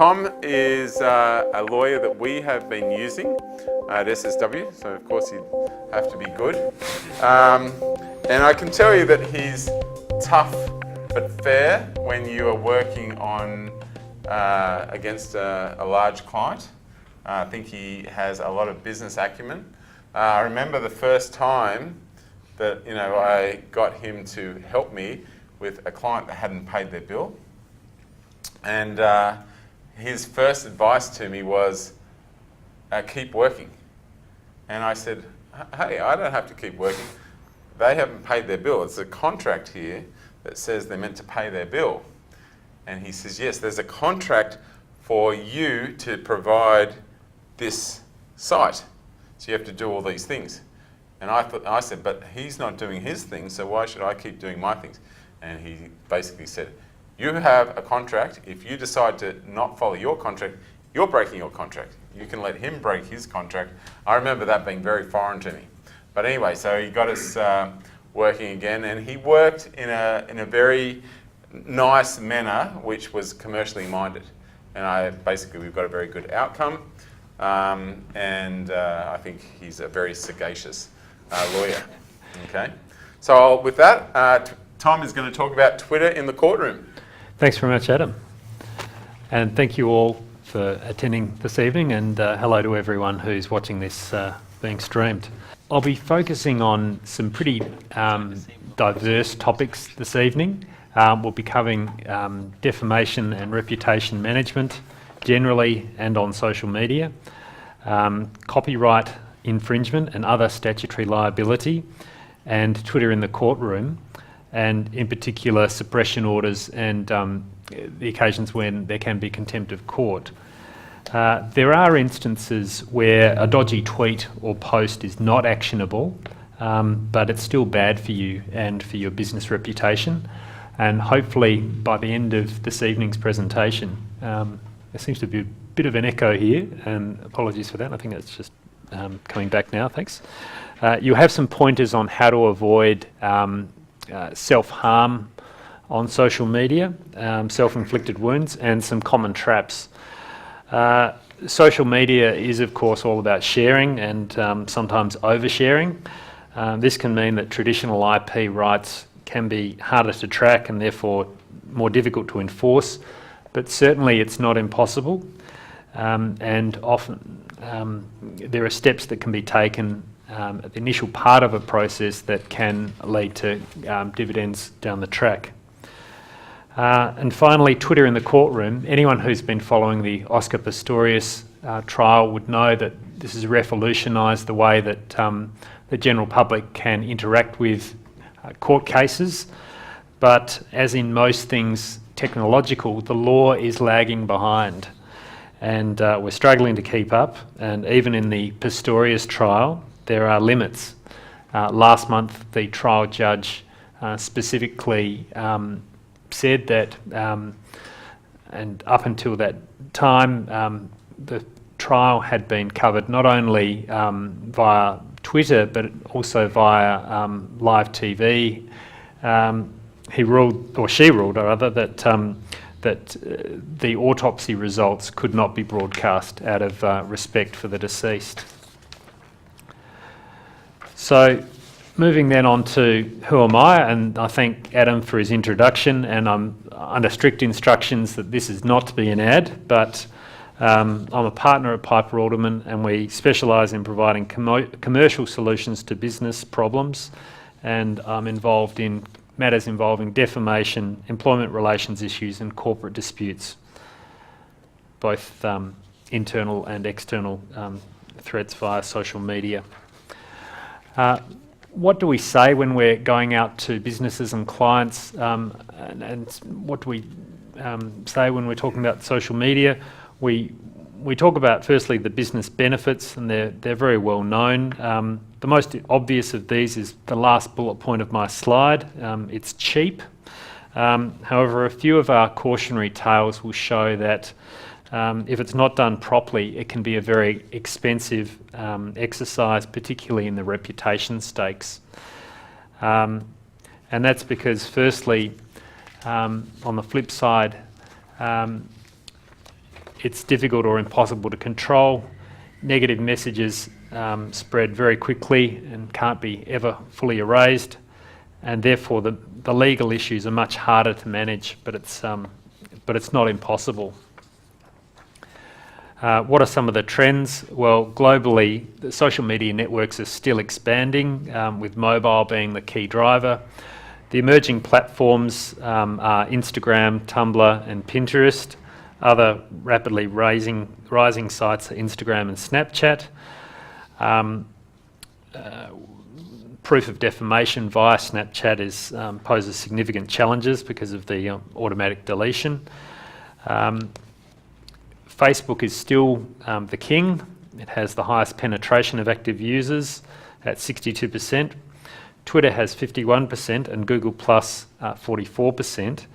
Tom is a lawyer that we have been using at SSW, so of course he'd have to be good. And I can tell you that he's tough but fair when you are working on against a large client. I think he has a lot of business acumen. I remember the first time that I got him to help me with a client that hadn't paid their bill. And his first advice to me was, keep working. And I said, hey, I don't have to keep working. They haven't paid their bill. It's a contract here that says they're meant to pay their bill. And he says, yes, there's a contract for you to provide this site. So you have to do all these things. And I said, but he's not doing his thing, so why should I keep doing my things? And he basically said, you have a contract. If you decide to not follow your contract, you're breaking your contract. You can let him break his contract. I remember that being very foreign to me. But anyway, so he got us working again, and he worked in a very nice manner, which was commercially minded. And we've got a very good outcome, and I think he's a very sagacious lawyer. Okay, so with that, Tom is going to talk about Twitter in the courtroom. Thanks very much, Adam. And thank you all for attending this evening, and hello to everyone who's watching this being streamed. I'll be focusing on some pretty diverse topics this evening. We'll be covering defamation and reputation management generally and on social media, copyright infringement and other statutory liability, and Twitter in the courtroom, and in particular suppression orders and the occasions when there can be contempt of court. There are instances where a dodgy tweet or post is not actionable, but it's still bad for you and for your business reputation. And hopefully by the end of this evening's presentation, there seems to be a bit of an echo here, and apologies for that. I think it's just coming back now, thanks. You have some pointers on how to avoid self-harm on social media, self-inflicted wounds, and some common traps. Social media is, of course, all about sharing and sometimes oversharing. This can mean that traditional IP rights can be harder to track and therefore more difficult to enforce, but certainly it's not impossible. And often there are steps that can be taken at the initial part of a process that can lead to dividends down the track. And finally, Twitter in the courtroom. Anyone who's been following the Oscar Pistorius trial would know that this has revolutionised the way that the general public can interact with court cases. But as in most things technological, the law is lagging behind. And we're struggling to keep up. And even in the Pistorius trial, there are limits. Last month, the trial judge specifically said that, and up until that time, the trial had been covered not only via Twitter, but also via live TV. He ruled, or she ruled, rather, that the autopsy results could not be broadcast out of respect for the deceased. So, moving then on to who am I, and I thank Adam for his introduction, and I'm under strict instructions that this is not to be an ad, but I'm a partner at Piper Alderman, and we specialise in providing commercial solutions to business problems, and I'm involved in matters involving defamation, employment relations issues and corporate disputes, both internal and external threats via social media. What do we say when we're going out to businesses and clients, and what do we say when we're talking about social media? We talk about firstly the business benefits, and they're very well known. The most obvious of these is the last bullet point of my slide. It's cheap. However, a few of our cautionary tales will show that if it's not done properly, it can be a very expensive exercise, particularly in the reputation stakes. And that's because, firstly, on the flip side, it's difficult or impossible to control. Negative messages spread very quickly and can't be ever fully erased, and therefore the legal issues are much harder to manage, but it's not impossible. What are some of the trends? Well, globally, the social media networks are still expanding, with mobile being the key driver. The emerging platforms are Instagram, Tumblr and Pinterest. Other rapidly rising sites are Instagram and Snapchat. Proof of defamation via Snapchat poses significant challenges because of the automatic deletion. Facebook is still the king. It has the highest penetration of active users at 62%. Twitter has 51% and Google Plus 44%.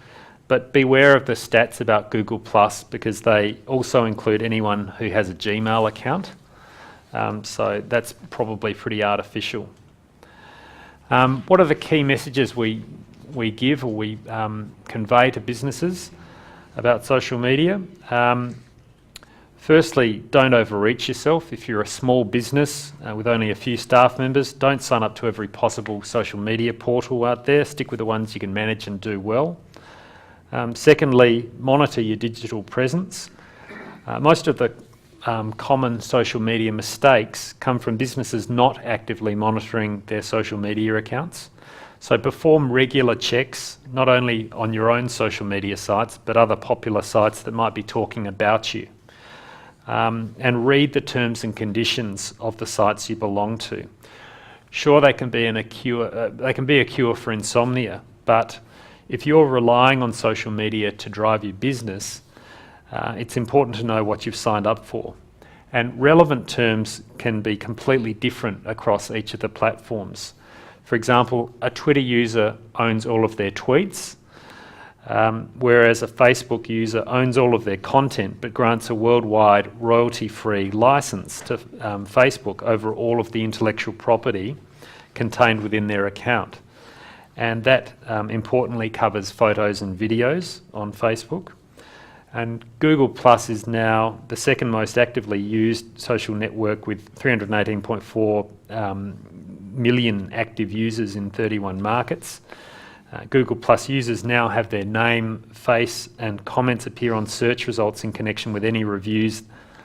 But beware of the stats about Google Plus because they also include anyone who has a Gmail account. So that's probably pretty artificial. What are the key messages we give or we convey to businesses about social media? Firstly, don't overreach yourself. If you're a small business with only a few staff members, don't sign up to every possible social media portal out there. Stick with the ones you can manage and do well. Secondly, monitor your digital presence. Most of the common social media mistakes come from businesses not actively monitoring their social media accounts. So perform regular checks, not only on your own social media sites, but other popular sites that might be talking about you. And read the terms and conditions of the sites you belong to. Sure, they can be a cure for insomnia, but if you're relying on social media to drive your business, it's important to know what you've signed up for. And relevant terms can be completely different across each of the platforms. For example, a Twitter user owns all of their tweets, whereas a Facebook user owns all of their content but grants a worldwide royalty-free license to Facebook over all of the intellectual property contained within their account. And that importantly covers photos and videos on Facebook. And Google Plus is now the second most actively used social network with 318.4 million active users in 31 markets. Google Plus users now have their name, face and comments appear on search results in connection with any reviews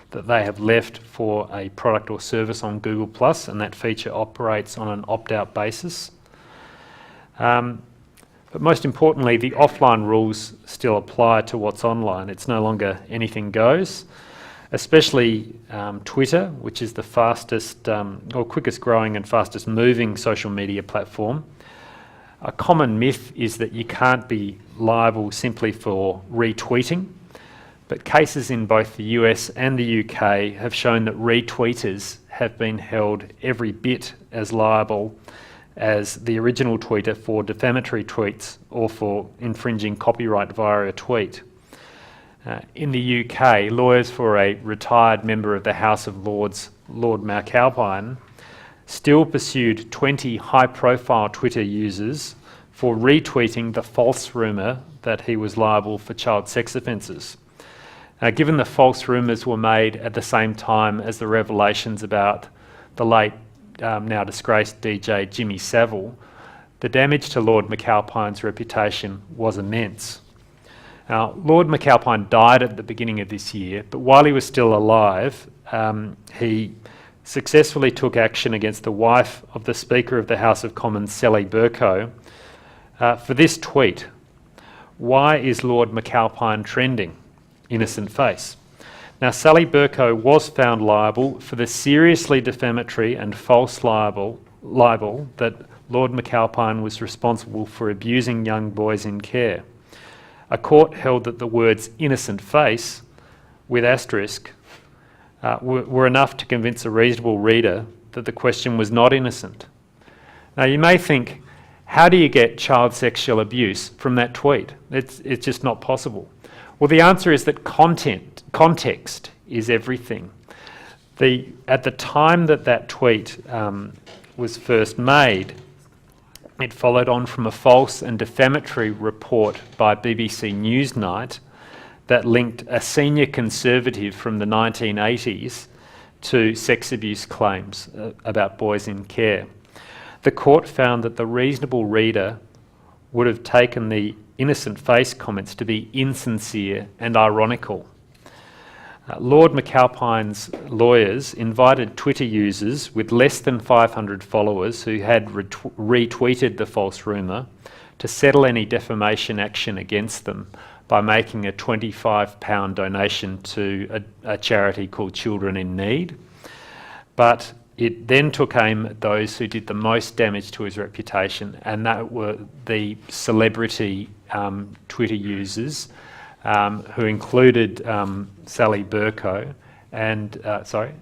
that they have left for a product or service on Google Plus, and that feature operates on an opt-out basis. But most importantly, the offline rules still apply to what's online. It's no longer anything goes, especially Twitter, which is the fastest or quickest growing and fastest moving social media platform. A common myth is that you can't be liable simply for retweeting, but cases in both the US and the UK have shown that retweeters have been held every bit as liable as the original tweeter for defamatory tweets or for infringing copyright via a tweet. In the UK, lawyers for a retired member of the House of Lords, Lord McAlpine, still pursued 20 high-profile Twitter users for retweeting the false rumour that he was liable for child sex offences. Given the false rumours were made at the same time as the revelations about the late, now disgraced DJ Jimmy Savile, the damage to Lord McAlpine's reputation was immense. Now, Lord McAlpine died at the beginning of this year, but while he was still alive, he successfully took action against the wife of the Speaker of the House of Commons, Sally Bercow, for this tweet: "Why is Lord McAlpine trending? Innocent face." Now, Sally Bercow was found liable for the seriously defamatory and false libel that Lord McAlpine was responsible for abusing young boys in care. A court held that the words "innocent face" with asterisk were enough to convince a reasonable reader that the question was not innocent. Now, you may think, how do you get child sexual abuse from that tweet? It's just not possible. Well, the answer is that context is everything. At the time that tweet was first made, it followed on from a false and defamatory report by BBC Newsnight that linked a senior conservative from the 1980s to sex abuse claims about boys in care. The court found that the reasonable reader would have taken the innocent face comments to be insincere and ironical. Lord McAlpine's lawyers invited Twitter users with less than 500 followers who had retweeted the false rumour to settle any defamation action against them by making a £25 donation to a charity called Children in Need. But it then took aim at those who did the most damage to his reputation, and that were the celebrity Twitter users, who included Sally Burko and, the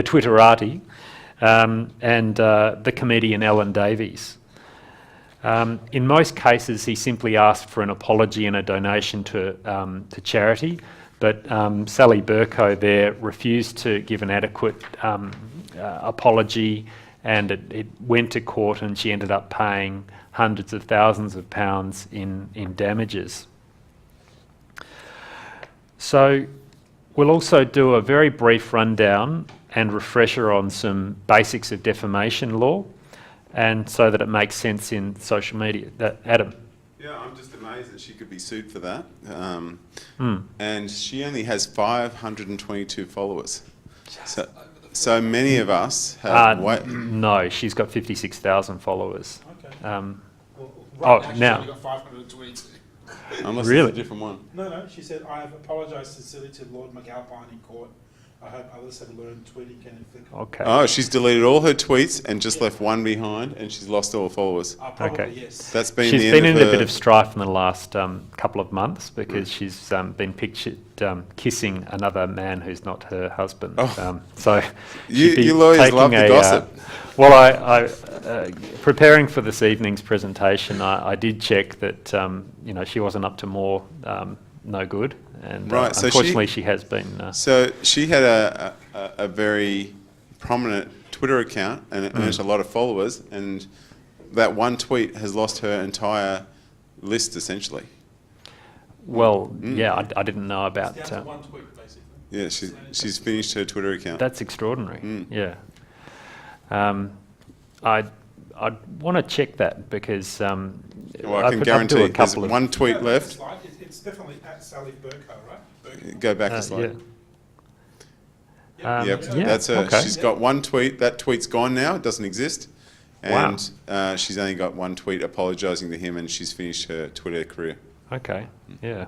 Twitterati, and the comedian Ellen Davies. In most cases, he simply asked for an apology and a donation to charity, but Sally Burko there refused to give an adequate apology, and it went to court, and she ended up paying hundreds of thousands of pounds in damages. So we'll also do a very brief rundown and refresher on some basics of defamation law, and so that it makes sense in social media. Adam? Yeah, I'm just amazed that she could be sued for that. And she only has 522 followers. So many of us have... No, she's got 56,000 followers. Okay. Now... She's only got 500 tweets. Unless Really? it's a different one. No, she said, I have apologised sincerely to Lord McAlpine in court. I hope others have learned tweeting can inflict... Okay. Oh, she's deleted all her tweets and just left one behind, and she's lost all her followers. Probably, Okay. yes. That's been She's the been end in of a bit her... of strife in the last couple of months because she's been pictured kissing another man who's not her husband. Oh. So You lawyers love the gossip. Well, I preparing for this evening's presentation, I did check that she wasn't up to more no good, and Right, so unfortunately she has been. So she had a very prominent Twitter account, and it earns a lot of followers, and that one tweet has lost her entire list, essentially. Well, yeah, I didn't know about. It's down to one tweet, basically. Yeah, she's finished her Twitter account. That's extraordinary. Yeah. I'd want to check that because Well, I can guarantee there's one tweet left. It's definitely at Sally Burko, right? Burko. Go back a slide. Yeah. Yep, Yeah, that's her. okay. She's got one tweet. That tweet's gone now. It doesn't exist. And she's only got one tweet apologising to him, and she's finished her Twitter career. Okay. Yeah.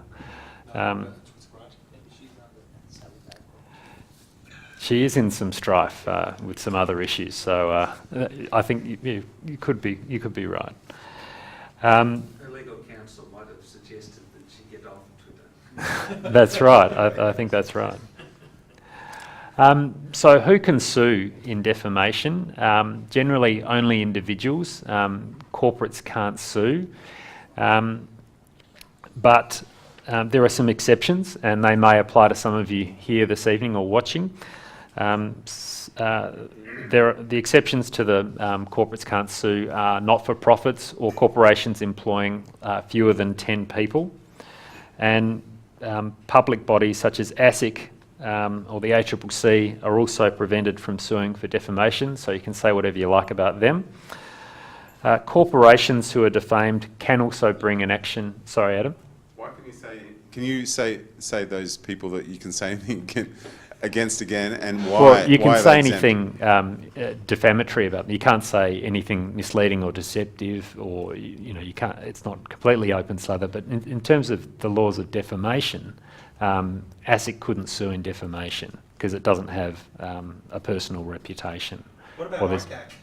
She is in some strife with some other issues, so I think you could be right. Her legal counsel might have suggested that she get off Twitter. That's right. I think that's right. So who can sue in defamation? Generally only individuals. Corporates can't sue. But there are some exceptions, and they may apply to some of you here this evening or watching. The exceptions to the corporates can't sue are not-for-profits or corporations employing fewer than 10 people, and public bodies such as ASIC or the ACCC are also prevented from suing for defamation, so you can say whatever you like about them. Corporations who are defamed can also bring an action. Sorry, Adam? Why can you say... Can you say those people that you can say anything against again, and why? Well, you can why say are they exempt? anything defamatory about them. You can't say anything misleading or deceptive, or you can't. It's not completely open slather. But in terms of the laws of defamation, ASIC couldn't sue in defamation because it doesn't have a personal reputation. What about ICAC?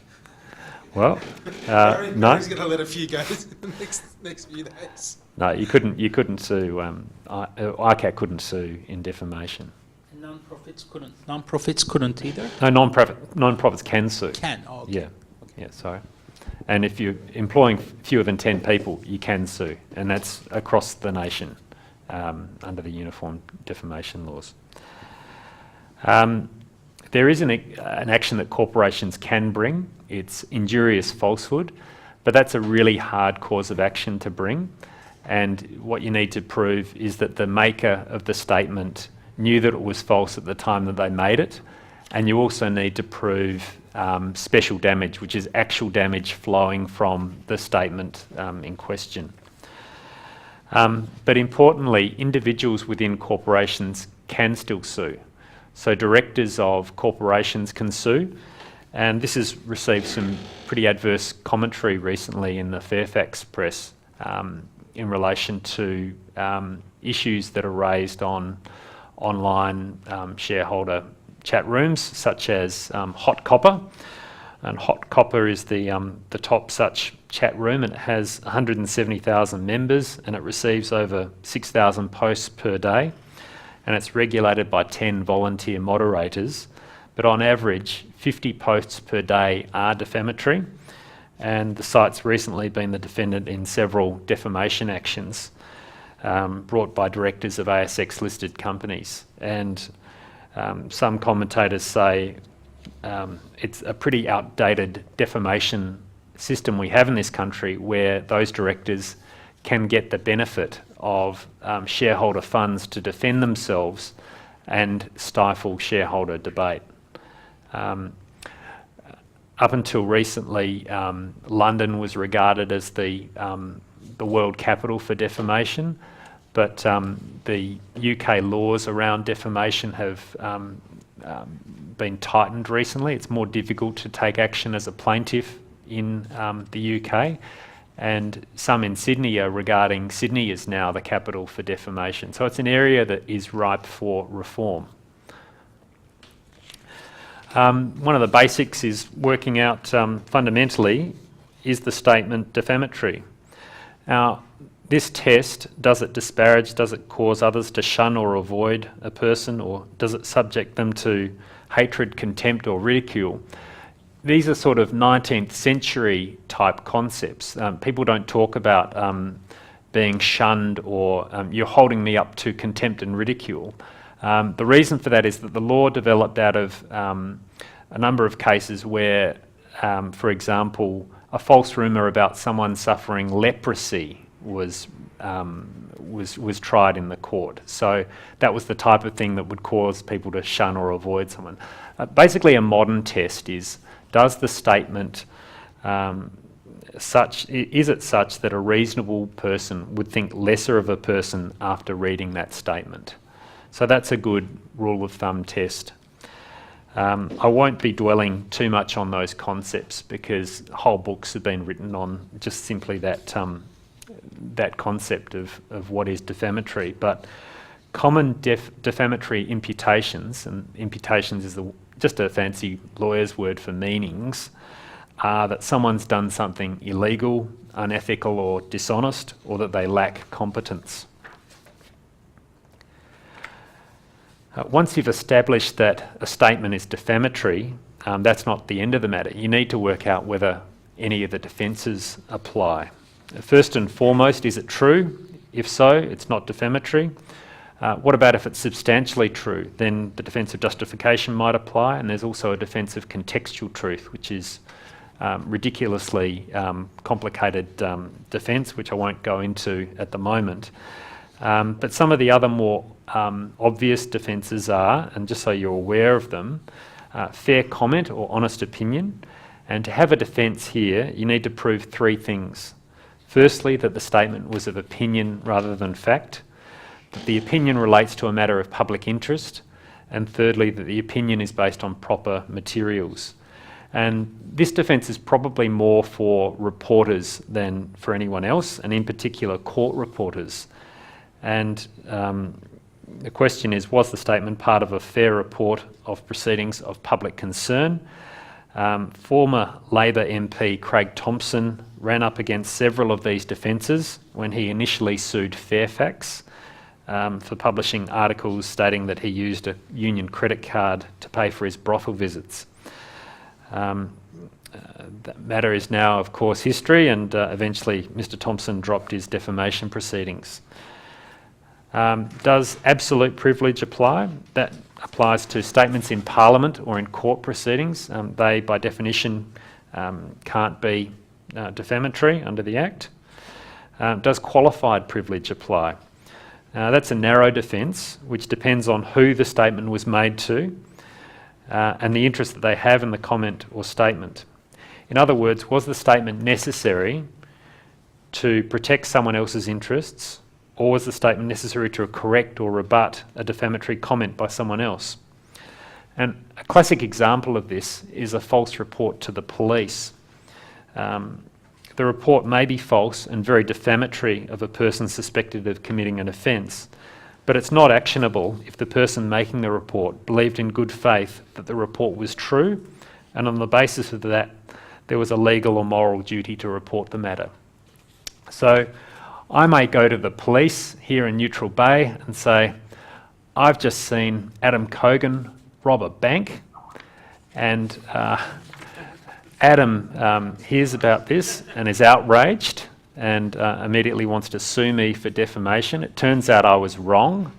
Well, no. He's going to let a few go in the next few days. No, you couldn't sue. ICAC couldn't sue in defamation. Non-profits couldn't either? No, non-profits can sue. Can, oh, okay. Yeah, yeah, sorry. And if you're employing fewer than 10 people, you can sue, and that's across the nation under the Uniform Defamation Laws. There is an action that corporations can bring. It's injurious falsehood, but that's a really hard cause of action to bring. and what you need to prove is that the maker of the statement knew that it was false at the time that they made it, and you also need to prove special damage, which is actual damage flowing from the statement in question. But importantly, individuals within corporations can still sue. So directors of corporations can sue, and this has received some pretty adverse commentary recently in the Fairfax press in relation to issues that are raised on online shareholder chat rooms, such as Hot Copper. And Hot Copper is the top such chat room, and it has 170,000 members, and it receives over 6,000 posts per day, and it's regulated by 10 volunteer moderators. But on average, 50 posts per day are defamatory, and the site's recently been the defendant in several defamation actions brought by directors of ASX listed companies. And some commentators say it's a pretty outdated defamation system we have in this country, where those directors can get the benefit of shareholder funds to defend themselves and stifle shareholder debate. Up until recently, London was regarded as the world capital for defamation, but the UK laws around defamation have been tightened recently. It's more difficult to take action as a plaintiff in the UK, and some in Sydney are regarding Sydney as now the capital for defamation. So it's an area that is ripe for reform. One of the basics is working out fundamentally, is the statement defamatory? Now, this test, does it disparage, does it cause others to shun or avoid a person, or does it subject them to hatred, contempt or ridicule? These are sort of 19th century type concepts. People don't talk about being shunned or you're holding me up to contempt and ridicule. The reason for that is that the law developed out of a number of cases where, for example, a false rumour about someone suffering leprosy was tried in the court. So that was the type of thing that would cause people to shun or avoid someone. Basically, a modern test is, does the statement is it such that a reasonable person would think lesser of a person after reading that statement? So that's a good rule of thumb test. I won't be dwelling too much on those concepts, because whole books have been written on just simply that that concept of what is defamatory. But common defamatory imputations, and imputations is just a fancy lawyer's word for meanings, are that someone's done something illegal, unethical or dishonest, or that they lack competence. Once you've established that a statement is defamatory, that's not the end of the matter. You need to work out whether any of the defences apply. First and foremost, is it true? If so, it's not defamatory. What about if it's substantially true? Then the defence of justification might apply, and there's also a defence of contextual truth, which is ridiculously complicated defence, which I won't go into at the moment. But some of the other more obvious defences are, and just so you're aware of them, fair comment or honest opinion. And to have a defence here, you need to prove three things. Firstly, that the statement was of opinion rather than fact, that the opinion relates to a matter of public interest, and thirdly, that the opinion is based on proper materials. And this defence is probably more for reporters than for anyone else, and in particular court reporters. And the question is, was the statement part of a fair report of proceedings of public concern? Former Labor MP Craig Thompson ran up against several of these defences when he initially sued Fairfax for publishing articles stating that he used a union credit card to pay for his brothel visits. That matter is now, of course, history, and eventually Mr. Thompson dropped his defamation proceedings. Does absolute privilege apply? That applies to statements in Parliament or in court proceedings. They, by definition, can't be defamatory under the Act. Does qualified privilege apply? That's a narrow defence, which depends on who the statement was made to and the interest that they have in the comment or statement. In other words, was the statement necessary to protect someone else's interests, or was the statement necessary to correct or rebut a defamatory comment by someone else? And a classic example of this is a false report to the police. The report may be false and very defamatory of a person suspected of committing an offence, but it's not actionable if the person making the report believed in good faith that the report was true, and on the basis of that, there was a legal or moral duty to report the matter. So I may go to the police here in Neutral Bay and say, I've just seen Adam Cogan rob a bank, and Adam hears about this and is outraged and immediately wants to sue me for defamation. It turns out I was wrong.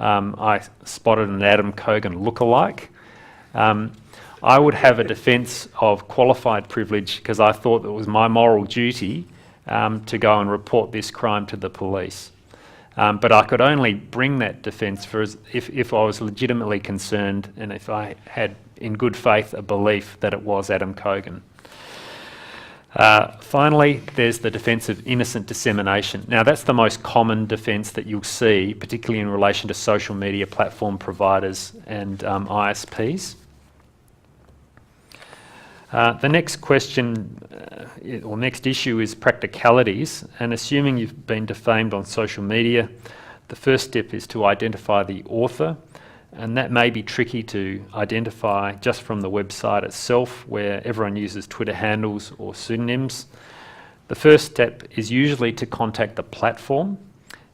I spotted an Adam Cogan lookalike. I would have a defence of qualified privilege because I thought it was my moral duty to go and report this crime to the police. But I could only bring that defence if I was legitimately concerned and if I had, in good faith, a belief that it was Adam Cogan. Finally, there's the defence of innocent dissemination. Now, that's the most common defence that you'll see, particularly in relation to social media platform providers and ISPs. The next question, or next issue, is practicalities. And assuming you've been defamed on social media, the first step is to identify the author. And that may be tricky to identify just from the website itself, where everyone uses Twitter handles or pseudonyms. The first step is usually to contact the platform.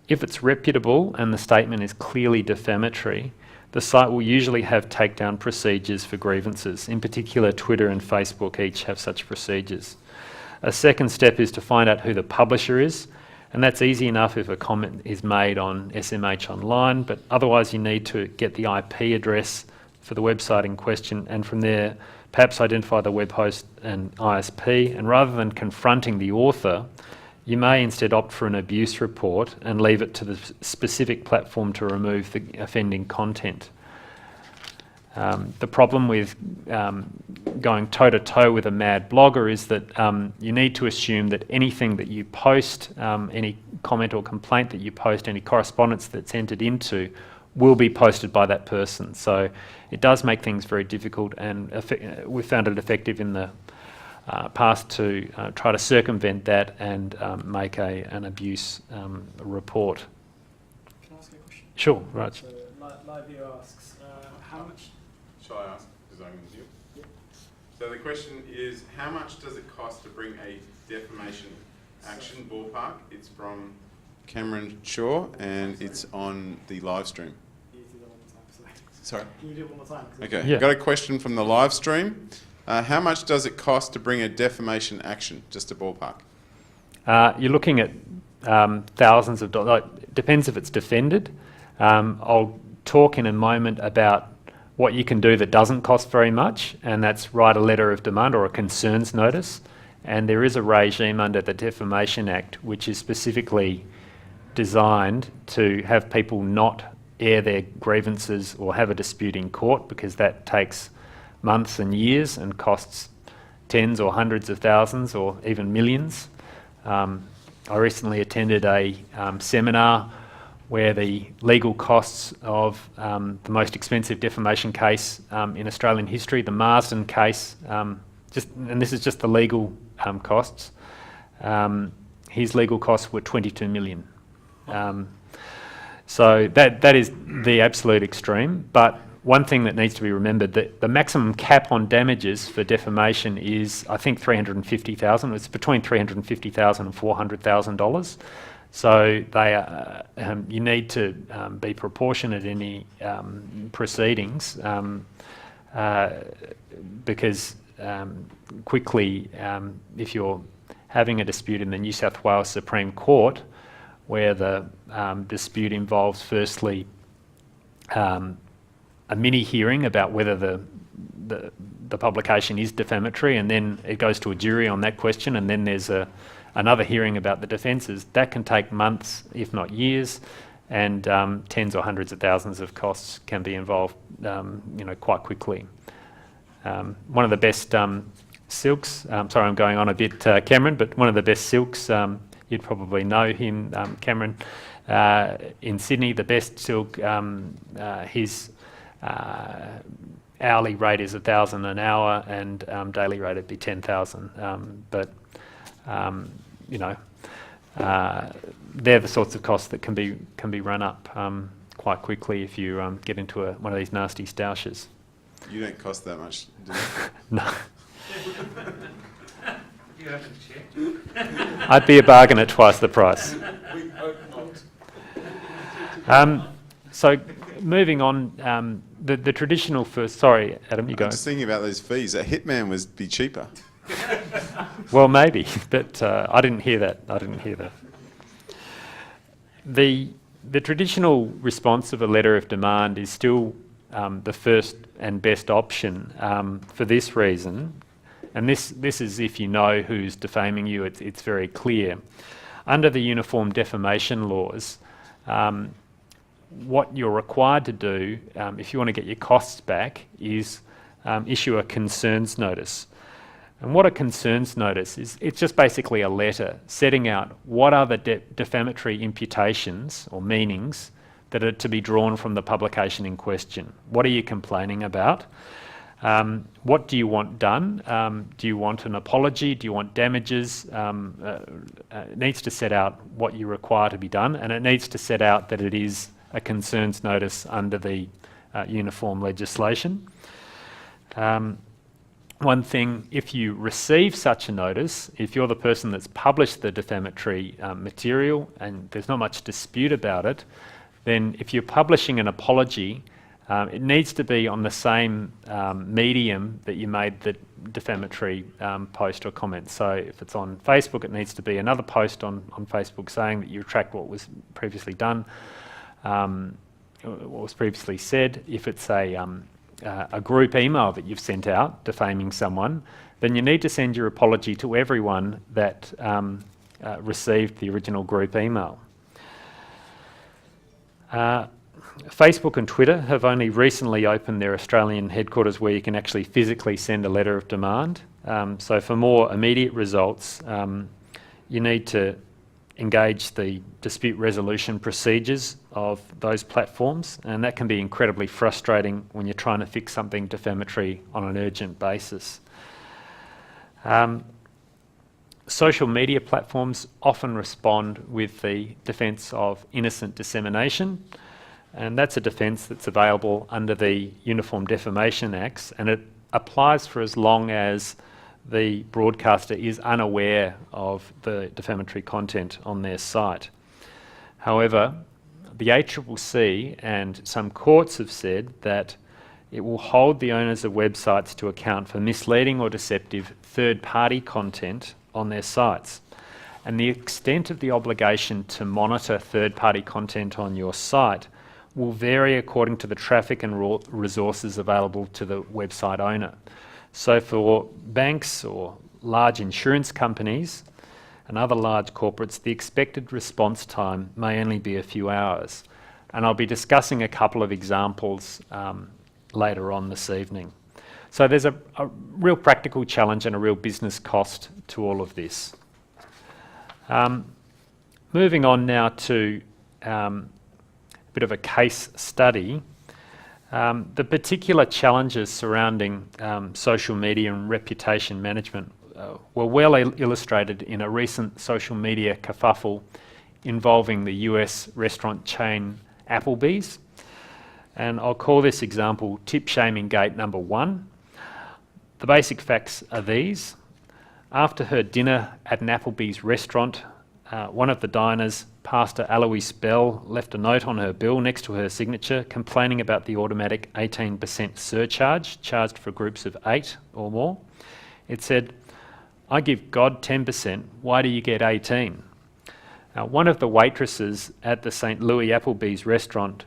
If it's reputable and the statement is clearly defamatory, the site will usually have takedown procedures for grievances. In particular, Twitter and Facebook each have such procedures. A second step is to find out who the publisher is, and that's easy enough if a comment is made on SMH Online, but otherwise you need to get the IP address for the website in question, and from there perhaps identify the web host and ISP, and rather than confronting the author, you may instead opt for an abuse report and leave it to the specific platform to remove the offending content. The problem with going toe-to-toe with a mad blogger is that you need to assume that anything that you post, any comment or complaint that you post, any correspondence that's entered into, will be posted by that person. So it does make things very difficult, and we've found it effective in the past to try to circumvent that and make an abuse report. Can I ask you a question? Sure, right. So, Live View asks, how much... Shall I ask? Because I'm with you. Yep. So the question is, how much does it cost to bring a defamation action, ballpark? It's from Cameron Shaw, and it's on the live stream. Can you do that one more time? Sorry? Can you do it one more time? Okay, Yeah. got a question from the live stream. How much does it cost to bring a defamation action? Just a ballpark. You're looking at thousands of dollars. It depends if it's defended. I'll talk in a moment about what you can do that doesn't cost very much, and that's write a letter of demand or a concerns notice. And there is a regime under the Defamation Act which is specifically designed to have people not air their grievances or have a dispute in court, because that takes months and years and costs tens or hundreds of thousands or even millions. I recently attended a seminar where the legal costs of the most expensive defamation case in Australian history, the Marsden case, and this is just the legal costs, his legal costs were 22 million. So that is the absolute extreme, but one thing that needs to be remembered, that the maximum cap on damages for defamation is, I think, $350,000. It's between $350,000 and $400,000. So they are, you need to be proportionate in any proceedings because quickly, if you're having a dispute in the New South Wales Supreme Court, where the dispute involves firstly a mini hearing about whether the publication is defamatory, and then it goes to a jury on that question, and then there's a another hearing about the defences, that can take months, if not years, and tens or hundreds of thousands of costs can be involved, quite quickly. One of the best silks, sorry I'm going on a bit, Cameron, but one of the best silks, you'd probably know him, Cameron, in Sydney, the best silk, his hourly rate is $1,000 an hour, and daily rate would be $10,000. They're the sorts of costs that can be run up quite quickly if you get into one of these nasty stoushes. You don't cost that much, do you? No. You haven't checked. I'd be a bargain at twice the price. We hope not. So moving on, the traditional first. Sorry, Adam, you go. I'm just thinking about those fees. A hitman would be cheaper. Well, maybe, but I didn't hear that. The traditional response of a letter of demand is still the first and best option for this reason. And this is if you know who's defaming you, it's very clear. Under the Uniform Defamation Laws, what you're required to do, if you want to get your costs back, is issue a concerns notice. And what a concerns notice is, it's just basically a letter setting out what are the defamatory imputations or meanings that are to be drawn from the publication in question. What are you complaining about? What do you want done? Do you want an apology? Do you want damages? It needs to set out what you require to be done, and it needs to set out that it is a concerns notice under the uniform legislation. One thing, if you receive such a notice, if you're the person that's published the defamatory material and there's not much dispute about it, then if you're publishing an apology, it needs to be on the same medium that you made the defamatory post or comment. So if it's on Facebook, it needs to be another post on Facebook saying that you retract what was previously done, what was previously said. If it's a group email that you've sent out defaming someone, then you need to send your apology to everyone that received the original group email. Facebook and Twitter have only recently opened their Australian headquarters where you can actually physically send a letter of demand. So for more immediate results, you need to engage the dispute resolution procedures of those platforms, and that can be incredibly frustrating when you're trying to fix something defamatory on an urgent basis. Social media platforms often respond with the defence of innocent dissemination, and that's a defence that's available under the Uniform Defamation Acts, and it applies for as long as the broadcaster is unaware of the defamatory content on their site. However, the ACCC and some courts have said that it will hold the owners of websites to account for misleading or deceptive third-party content on their sites. And the extent of the obligation to monitor third-party content on your site will vary according to the traffic and resources available to the website owner. So for banks or large insurance companies and other large corporates, the expected response time may only be a few hours. And I'll be discussing a couple of examples later on this evening. So there's a real practical challenge and a real business cost to all of this. Moving on now to a bit of a case study. The particular challenges surrounding social media and reputation management were well illustrated in a recent social media kerfuffle involving the US restaurant chain Applebees. And I'll call this example tip shaming gate number 1. The basic facts are these. After her dinner at an Applebees restaurant, one of the diners, Pastor Alois Bell, left a note on her bill next to her signature complaining about the automatic 18% surcharge charged for groups of 8 or more. It said, "I give God 10%, why do you get 18? Now, one of the waitresses at the St. Louis Applebees restaurant,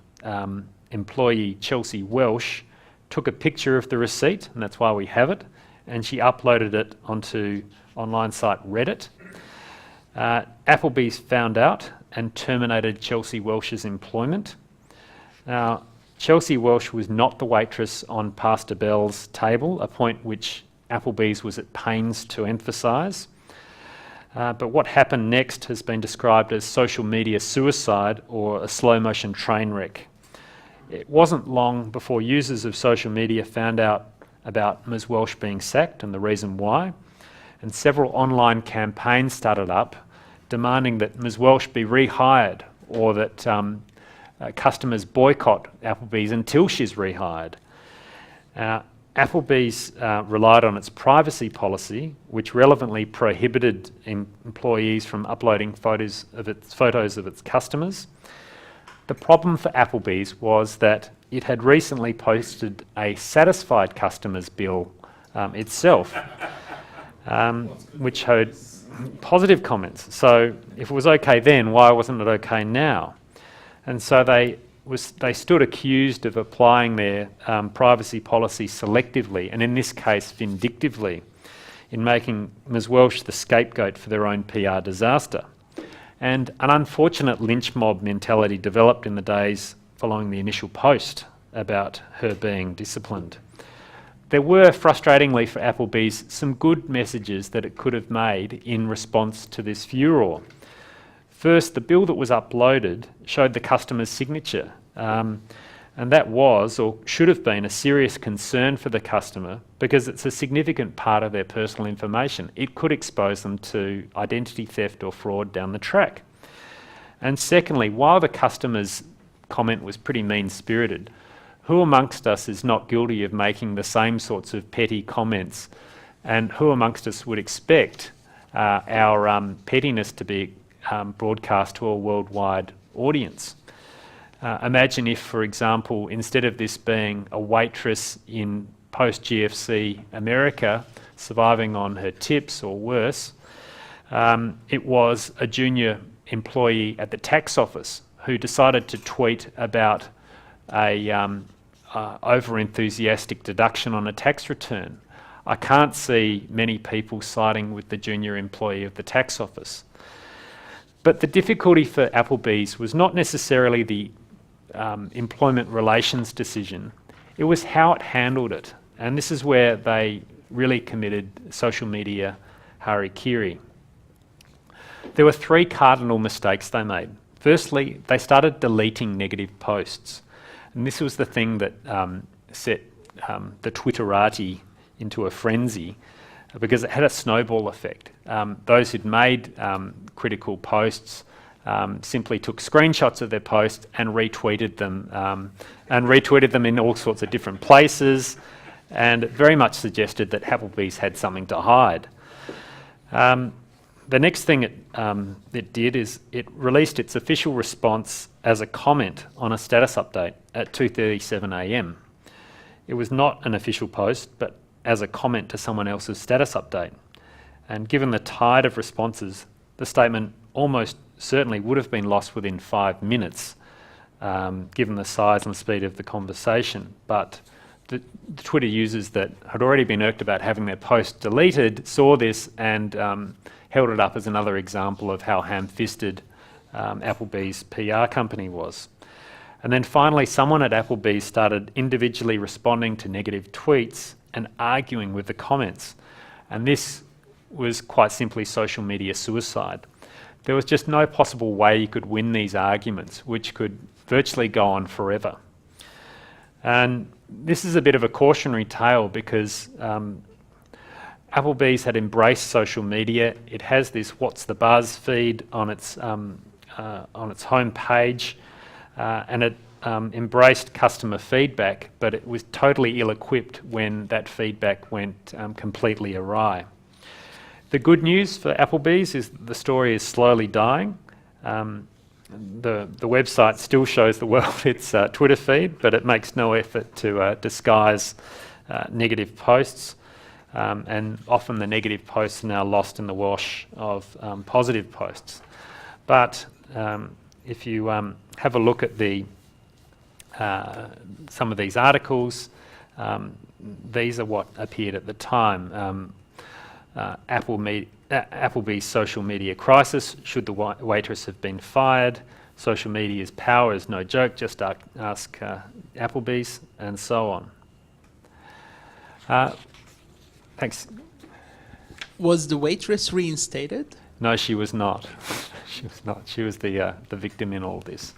employee Chelsea Welsh, took a picture of the receipt, and that's why we have it, and she uploaded it onto online site Reddit. Applebees found out and terminated Chelsea Welsh's employment. Now, Chelsea Welsh was not the waitress on Pastor Bell's table, a point which Applebees was at pains to emphasise. But what happened next has been described as social media suicide or a slow-motion train wreck. It wasn't long before users of social media found out about Ms Welsh being sacked and the reason why, and several online campaigns started up demanding that Ms Welsh be rehired or that customers boycott Applebees until she's rehired. Applebees relied on its privacy policy, which relevantly prohibited employees from uploading photos of its customers. The problem for Applebees was that it had recently posted a satisfied customers bill itself, which showed positive comments. So if it was okay then, why wasn't it okay now? And so they stood accused of applying their privacy policy selectively, and in this case vindictively, in making Ms Welsh the scapegoat for their own PR disaster. And an unfortunate lynch mob mentality developed in the days following the initial post about her being disciplined. There were, frustratingly for Applebees, some good messages that it could have made in response to this furor. First, the bill that was uploaded showed the customer's signature, and that was, or should have been, a serious concern for the customer because it's a significant part of their personal information. It could expose them to identity theft or fraud down the track. And secondly, while the customer's comment was pretty mean-spirited, who amongst us is not guilty of making the same sorts of petty comments, and who amongst us would expect our pettiness to be broadcast to a worldwide audience? Imagine if, for example, instead of this being a waitress in post-GFC America surviving on her tips or worse, it was a junior employee at the tax office who decided to tweet about a over-enthusiastic deduction on a tax return. I can't see many people siding with the junior employee of the tax office. But the difficulty for Applebees was not necessarily the employment relations decision, it was how it handled it. And this is where they really committed social media harakiri. There were three cardinal mistakes they made. Firstly, they started deleting negative posts. And this was the thing that set the Twitterati into a frenzy because it had a snowball effect. Those who'd made critical posts simply took screenshots of their posts and retweeted them in all sorts of different places, and it very much suggested that Applebees had something to hide. The next thing it did is it released its official response as a comment on a status update at 2:37 a.m. It was not an official post, but as a comment to someone else's status update. And given the tide of responses, the statement almost certainly would have been lost within 5 minutes, given the size and speed of the conversation. But the Twitter users that had already been irked about having their post deleted saw this and held it up as another example of how ham-fisted Applebee's PR company was. And then finally, someone at Applebee's started individually responding to negative tweets and arguing with the comments. And this was quite simply social media suicide. There was just no possible way you could win these arguments, which could virtually go on forever. And this is a bit of a cautionary tale because Applebee's had embraced social media. It has this "What's the Buzz" feed on its home page, and it embraced customer feedback, but it was totally ill-equipped when that feedback went completely awry. The good news for Applebee's is that the story is slowly dying. The website still shows the world its Twitter feed, but it makes no effort to disguise negative posts. And often the negative posts are now lost in the wash of positive posts. But if you have a look at some of these articles, these are what appeared at the time. Applebee's social media crisis. Should the waitress have been fired? Social media's power is no joke. Just ask Applebee's, and so on. Thanks. Was the waitress reinstated? No, she was not. She was not. She was the victim in all this.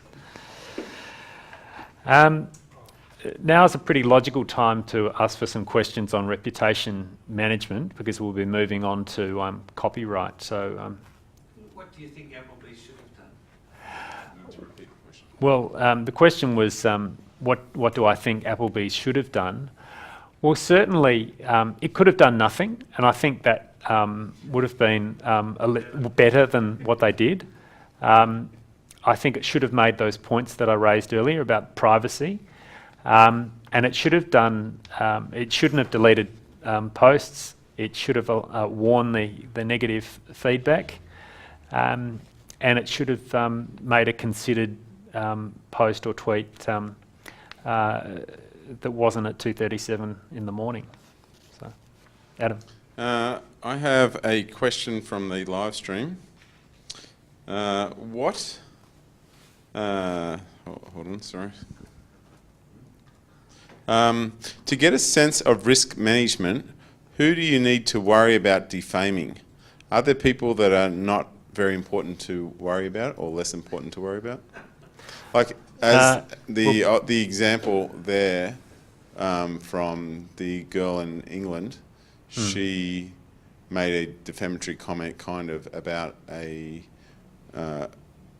Now is a pretty logical time to ask for some questions on reputation management, because we'll be moving on to copyright. So, What do you think Applebees should have done? well, the question was, what do I think Applebees should have done? Well, certainly it could have done nothing, and I think that would have been better than what they did. I think it should have made those points that I raised earlier about privacy, and it should have done. It shouldn't have deleted posts. It should have warned the negative feedback, and it should have made a considered post or tweet that wasn't at 2:37 in the morning. So, Adam. I have a question from the live stream. Hold on, sorry. To get a sense of risk management, who do you need to worry about defaming? Are there people that are not very important to worry about or less important to worry about? Like, as the example there from the girl in England, she made a defamatory comment kind of about an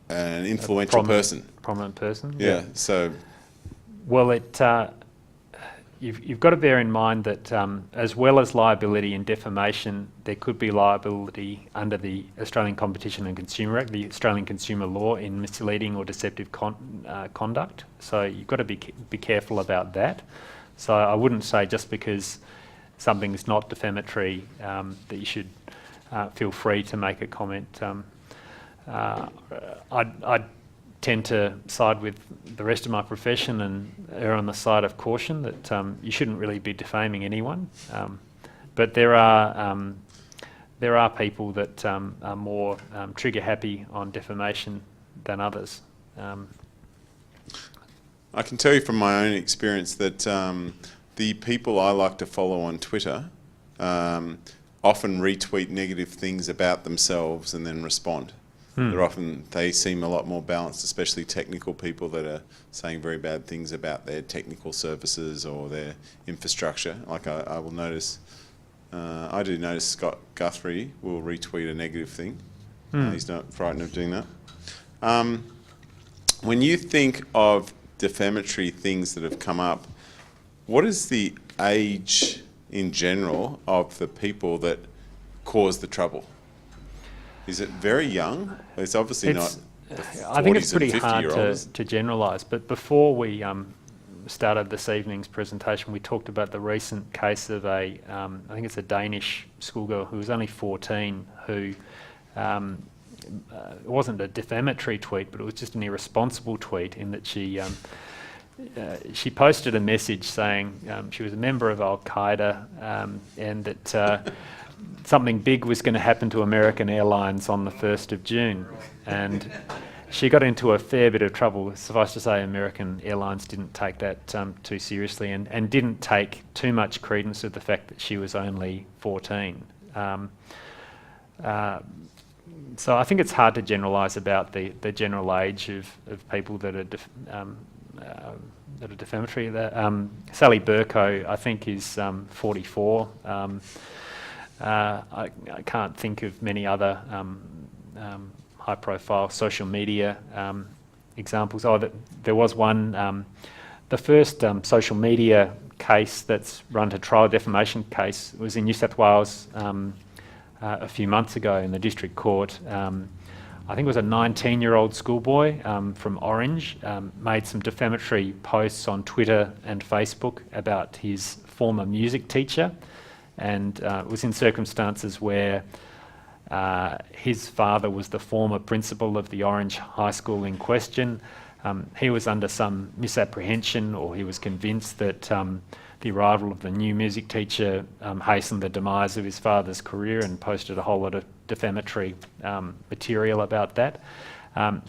influential prominent person. Yeah. So, well, you've got to bear in mind that as well as liability in defamation, there could be liability under the Australian Competition and Consumer Act, the Australian Consumer Law, in misleading or deceptive conduct. So you've got to be careful about that. So I wouldn't say just because something's not defamatory that you should feel free to make a comment. I'd tend to side with the rest of my profession and err on the side of caution that you shouldn't really be defaming anyone. But there are people that are more trigger happy on defamation than others. I can tell you from my own experience that the people I like to follow on Twitter often retweet negative things about themselves and then respond. They seem a lot more balanced, especially technical people that are saying very bad things about their technical services or their infrastructure. Like I will notice, I do notice Scott Guthrie will retweet a negative thing. He's not frightened of doing that. When you think of defamatory things that have come up, what is the age in general of the people that cause the trouble? Is it very young? It's obviously not the 40s I think it's pretty and hard 50-year-olds. to generalise, but before we started this evening's presentation, we talked about the recent case of I think it's a Danish schoolgirl who was only 14, who it wasn't a defamatory tweet, but it was just an irresponsible tweet in that she posted a message saying she was a member of Al-Qaeda and that something big was going to happen to American Airlines on the 1st of June. And she got into a fair bit of trouble. Suffice to say, American Airlines didn't take that too seriously and didn't take too much credence to the fact that she was only 14. So I think it's hard to generalise about the general age of people that are defamatory. Sally Burko, I think, is 44. I can't think of many other high-profile social media examples. There was one, the first social media case that's run to trial, defamation case, was in New South Wales a few months ago in the District Court. I think it was a 19-year-old schoolboy from Orange, made some defamatory posts on Twitter and Facebook about his former music teacher. And it was in circumstances where his father was the former principal of the Orange High School in question. He was under some misapprehension, or he was convinced that the arrival of the new music teacher hastened the demise of his father's career and posted a whole lot of defamatory material about that.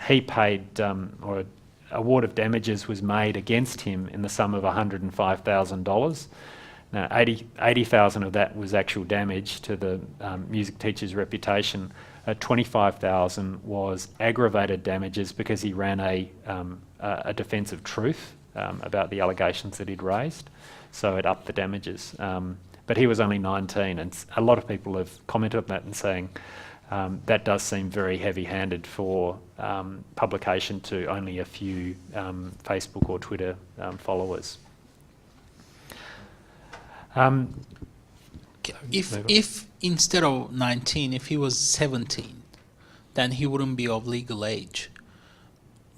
He paid, or an award of damages was made against him in the sum of $105,000. Now, $80,000 of that was actual damage to the music teacher's reputation. $25,000 was aggravated damages because he ran a defence of truth about the allegations that he'd raised. So it upped the damages. But he was only 19, and a lot of people have commented on that and saying that does seem very heavy-handed for publication to only a few Facebook or Twitter followers. If instead of 19, if he was 17, then he wouldn't be of legal age.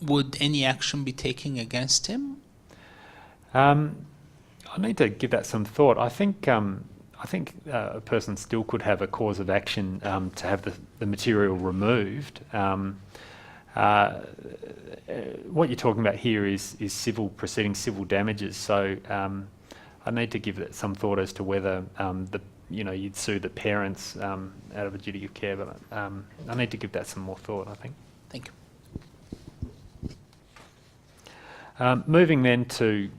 Would any action be taken against him? I need to give that some thought. I think a person still could have a cause of action to have the material removed. What you're talking about here is civil proceedings, civil damages. So I need to give that some thought as to whether you'd sue the parents out of a duty of care. But I need to give that some more thought, I think. Thank you. Moving then to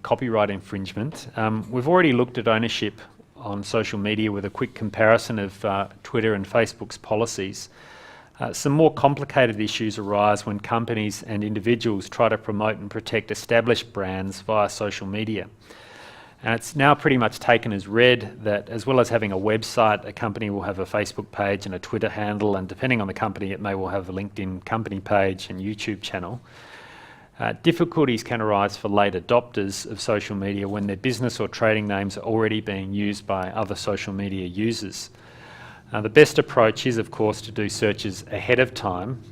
copyright infringement. We've already looked at ownership on social media with a quick comparison of Twitter and Facebook's policies. Some more complicated issues arise when companies and individuals try to promote and protect established brands via social media. And it's now pretty much taken as read that as well as having a website, a company will have a Facebook page and a Twitter handle, and depending on the company, it may well have a LinkedIn company page and YouTube channel. Difficulties can arise for late adopters of social media when their business or trading names are already being used by other social media users. The best approach is, of course, to do searches ahead of time.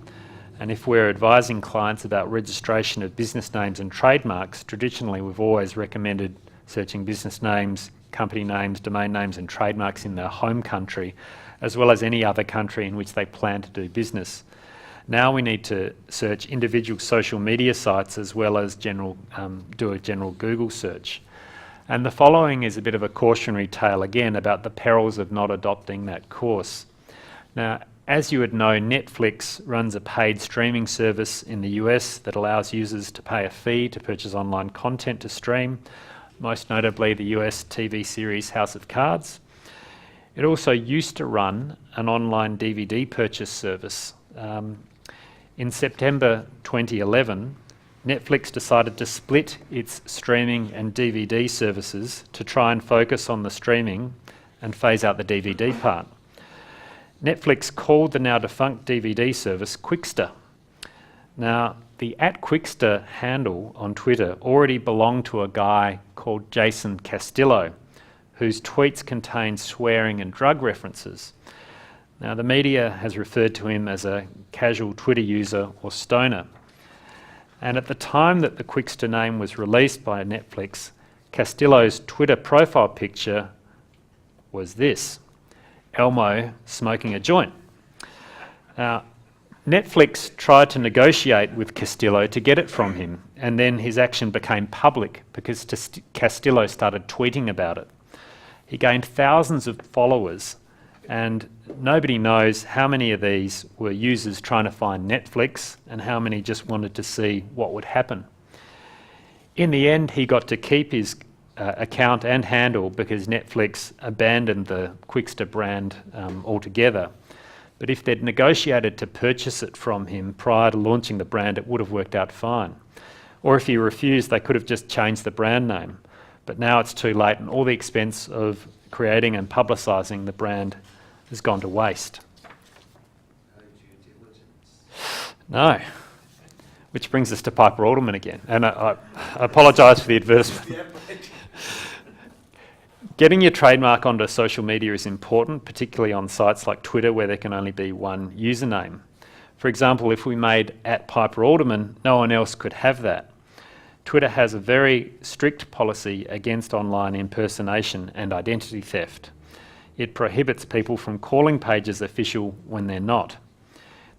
And if we're advising clients about registration of business names and trademarks, traditionally we've always recommended searching business names, company names, domain names and trademarks in their home country, as well as any other country in which they plan to do business. Now we need to search individual social media sites as well as do a general Google search. And the following is a bit of a cautionary tale again about the perils of not adopting that course. Now, as you would know, Netflix runs a paid streaming service in the US that allows users to pay a fee to purchase online content to stream, most notably the US TV series House of Cards. It also used to run an online DVD purchase service. In September 2011, Netflix decided to split its streaming and DVD services to try and focus on the streaming and phase out the DVD part. Netflix called the now defunct DVD service Quickster. Now, the @Quickster handle on Twitter already belonged to a guy called Jason Castillo, whose tweets contained swearing and drug references. Now, the media has referred to him as a casual Twitter user or stoner. And at the time that the Quickster name was released by Netflix, Castillo's Twitter profile picture was this: Elmo smoking a joint. Now, Netflix tried to negotiate with Castillo to get it from him, and then his action became public because Castillo started tweeting about it. He gained thousands of followers, and nobody knows how many of these were users trying to find Netflix and how many just wanted to see what would happen. In the end, he got to keep his account and handle because Netflix abandoned the Quickster brand altogether. But if they'd negotiated to purchase it from him prior to launching the brand, it would have worked out fine. Or if he refused, they could have just changed the brand name. But now it's too late, and all the expense of creating and publicising the brand has gone to waste. No. Which brings us to Piper Alderman again. And I apologise for the advertisement. Getting your trademark onto social media is important, particularly on sites like Twitter where there can only be one username. For example, if we made @PiperAlderman, no one else could have that. Twitter has a very strict policy against online impersonation and identity theft. It prohibits people from calling pages official when they're not.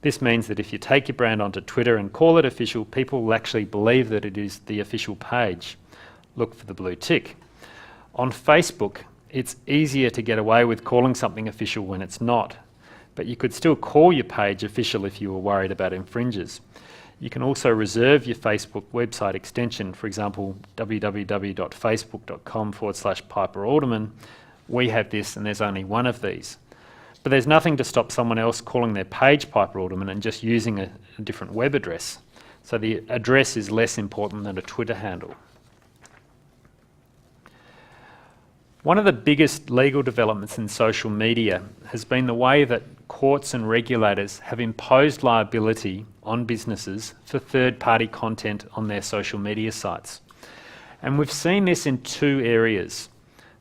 This means that if you take your brand onto Twitter and call it official, people will actually believe that it is the official page. Look for the blue tick. On Facebook, it's easier to get away with calling something official when it's not, but you could still call your page official if you were worried about infringers. You can also reserve your Facebook website extension, for example, www.facebook.com/Piper Alderman. We have this and there's only one of these. But there's nothing to stop someone else calling their page Piper Alderman and just using a different web address. So the address is less important than a Twitter handle. One of the biggest legal developments in social media has been the way that courts and regulators have imposed liability on businesses for third-party content on their social media sites. And we've seen this in two areas.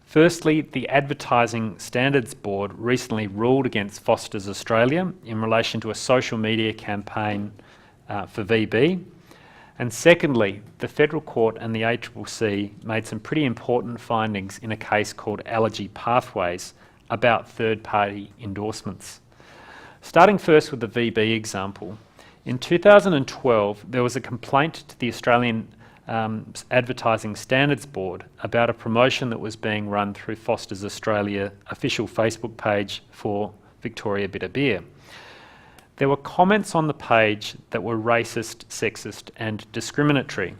Firstly, the Advertising Standards Board recently ruled against Foster's Australia in relation to a social media campaign for VB. And secondly, the Federal Court and the ACCC made some pretty important findings in a case called Allergy Pathways about third-party endorsements. Starting first with the VB example, in 2012 there was a complaint to the Australian Advertising Standards Board about a promotion that was being run through Foster's Australia official Facebook page for Victoria Bitter Beer. There were comments on the page that were racist, sexist and discriminatory.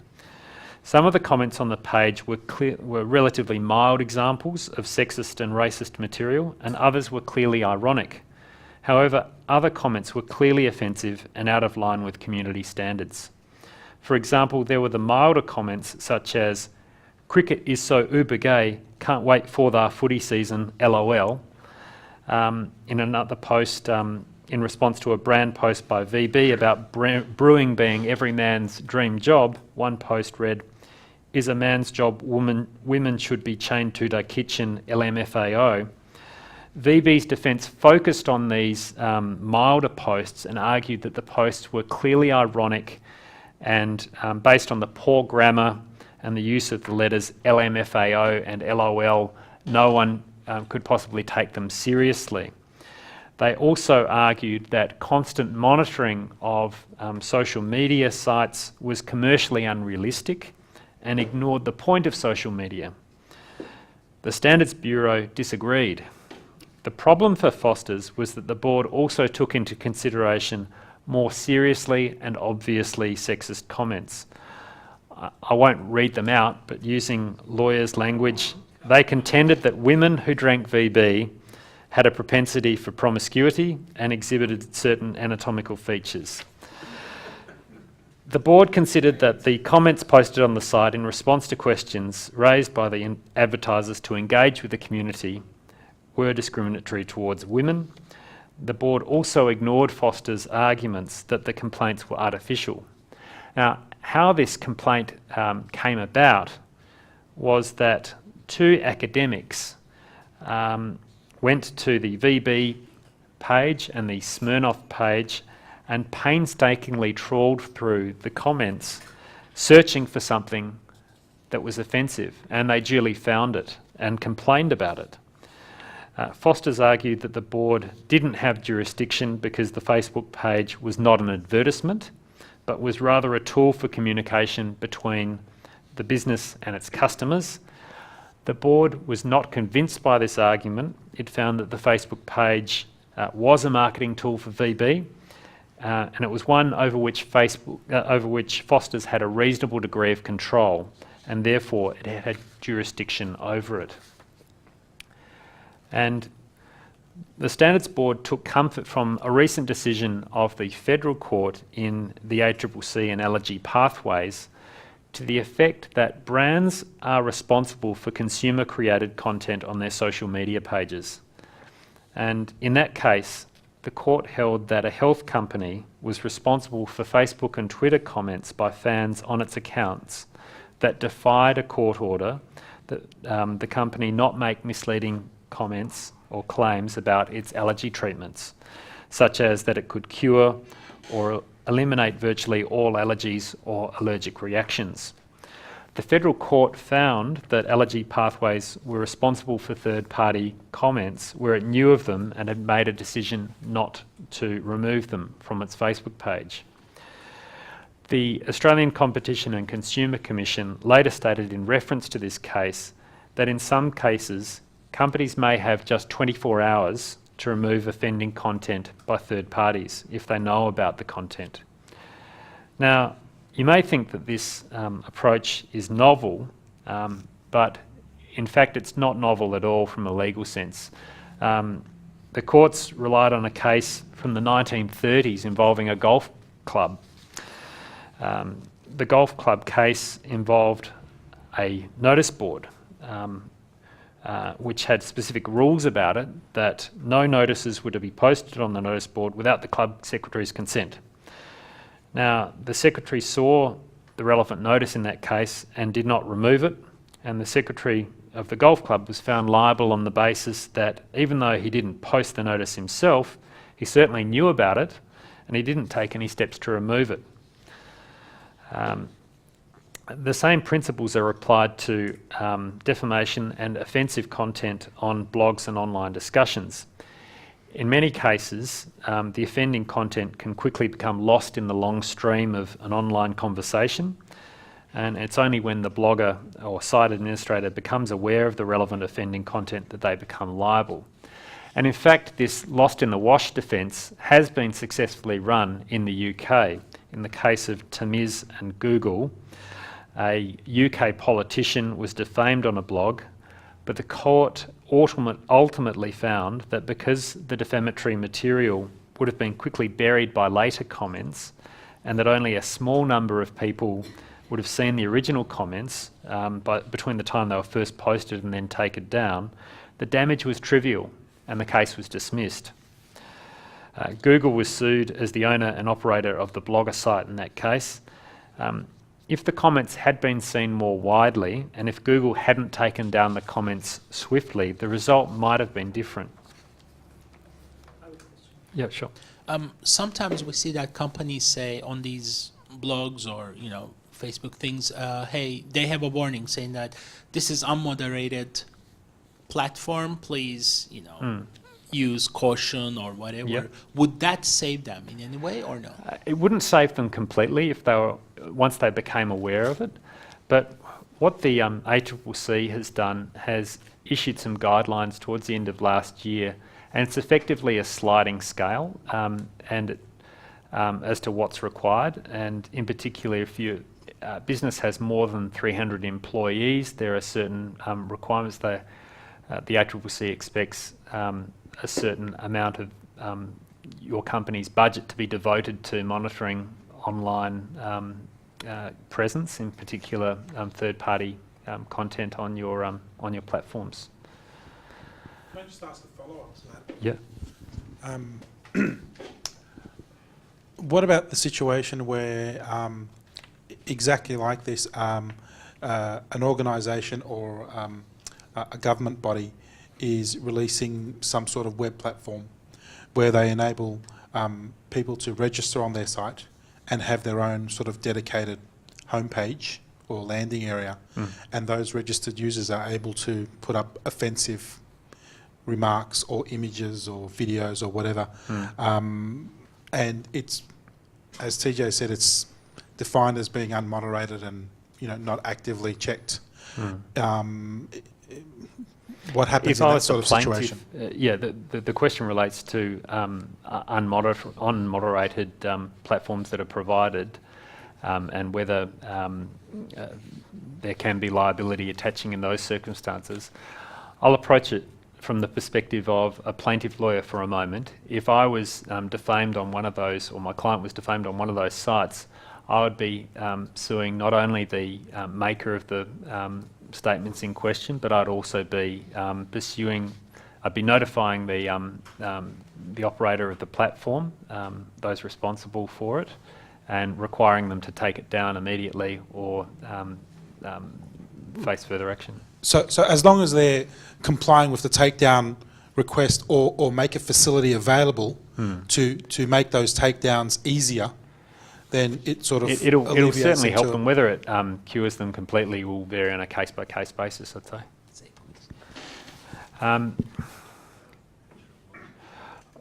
Some of the comments on the page were relatively mild examples of sexist and racist material, and others were clearly ironic. However, other comments were clearly offensive and out of line with community standards. For example, there were the milder comments such as, "Cricket is so uber gay, can't wait for the footy season, LOL." In another post, in response to a brand post by VB about brewing being every man's dream job, one post read, "Is a man's job women should be chained to the kitchen, LMFAO." VB's defence focused on these milder posts and argued that the posts were clearly ironic and based on the poor grammar and the use of the letters LMFAO and LOL, no one could possibly take them seriously. They also argued that constant monitoring of social media sites was commercially unrealistic and ignored the point of social media. The Standards Bureau disagreed. The problem for Foster's was that the board also took into consideration more seriously and obviously sexist comments. I won't read them out, but using lawyers' language, they contended that women who drank VB had a propensity for promiscuity and exhibited certain anatomical features. The board considered that the comments posted on the site in response to questions raised by the advertisers to engage with the community were discriminatory towards women. The board also ignored Foster's arguments that the complaints were artificial. Now, how this complaint came about was that two academics went to the VB page and the Smirnoff page and painstakingly trawled through the comments searching for something that was offensive, and they duly found it and complained about it. Foster's argued that the board didn't have jurisdiction because the Facebook page was not an advertisement, but was rather a tool for communication between the business and its customers. The board was not convinced by this argument. It found that the Facebook page was a marketing tool for VB, and it was one over which Foster's had a reasonable degree of control, and therefore it had jurisdiction over it. And the Standards Board took comfort from a recent decision of the Federal Court in the ACCC and Allergy Pathways to the effect that brands are responsible for consumer-created content on their social media pages. And in that case, the court held that a health company was responsible for Facebook and Twitter comments by fans on its accounts that defied a court order that the company not make misleading comments or claims about its allergy treatments, such as that it could cure or eliminate virtually all allergies or allergic reactions. The Federal Court found that Allergy Pathways were responsible for third-party comments where it knew of them and had made a decision not to remove them from its Facebook page. The Australian Competition and Consumer Commission later stated in reference to this case that in some cases, companies may have just 24 hours to remove offending content by third parties if they know about the content. Now, you may think that this approach is novel, but in fact it's not novel at all from a legal sense. The courts relied on a case from the 1930s involving a golf club. The golf club case involved a notice board which had specific rules about it, that no notices were to be posted on the notice board without the club secretary's consent. Now, the secretary saw the relevant notice in that case and did not remove it, and the secretary of the golf club was found liable on the basis that even though he didn't post the notice himself, he certainly knew about it and he didn't take any steps to remove it. The same principles are applied to defamation and offensive content on blogs and online discussions. In many cases, the offending content can quickly become lost in the long stream of an online conversation, and it's only when the blogger or site administrator becomes aware of the relevant offending content that they become liable. And in fact, this lost in the wash defence has been successfully run in the UK. In the case of Tamiz and Google, a UK politician was defamed on a blog, but the court ultimately found that because the defamatory material would have been quickly buried by later comments, and that only a small number of people would have seen the original comments between the time they were first posted and then taken down, the damage was trivial and the case was dismissed. Google was sued as the owner and operator of the blogger site in that case. If the comments had been seen more widely, and if Google hadn't taken down the comments swiftly, the result might have been different. Yeah, sure. Sometimes we see that companies say on these blogs or Facebook things, hey, they have a warning saying that this is unmoderated platform. Please, use caution or whatever. Yep. Would that save them in any way or no? It wouldn't save them completely if they were once they became aware of it. But what the ACCC has done has issued some guidelines towards the end of last year, and it's effectively a sliding scale as to what's required. And in particular, if your business has more than 300 employees, there are certain requirements that the ACCC expects a certain amount of your company's budget to be devoted to monitoring online presence, in particular third-party content on your platforms. Can I just ask a follow-up to that? Yeah. What about the situation where, exactly like this, an organisation or a government body is releasing some sort of web platform where they enable people to register on their site and have their own sort of dedicated homepage or landing area, and those registered users are able to put up offensive remarks or images or videos or whatever. And it's, as TJ said, it's defined as being unmoderated and not actively checked. What happens in that sort of situation? The question relates to unmoderated platforms that are provided, and whether there can be liability attaching in those circumstances. I'll approach it from the perspective of a plaintiff lawyer for a moment. If I was defamed on one of those, or my client was defamed on one of those sites, I would be suing not only the maker of the statements in question, but I'd also be I'd be notifying the operator of the platform, those responsible for it, and requiring them to take it down immediately or face further action. So as long as they're complying with the takedown request or make a facility available to make those takedowns easier, then it sort of it'll certainly help them. Whether it cures them completely will vary on a case-by-case basis, I'd say.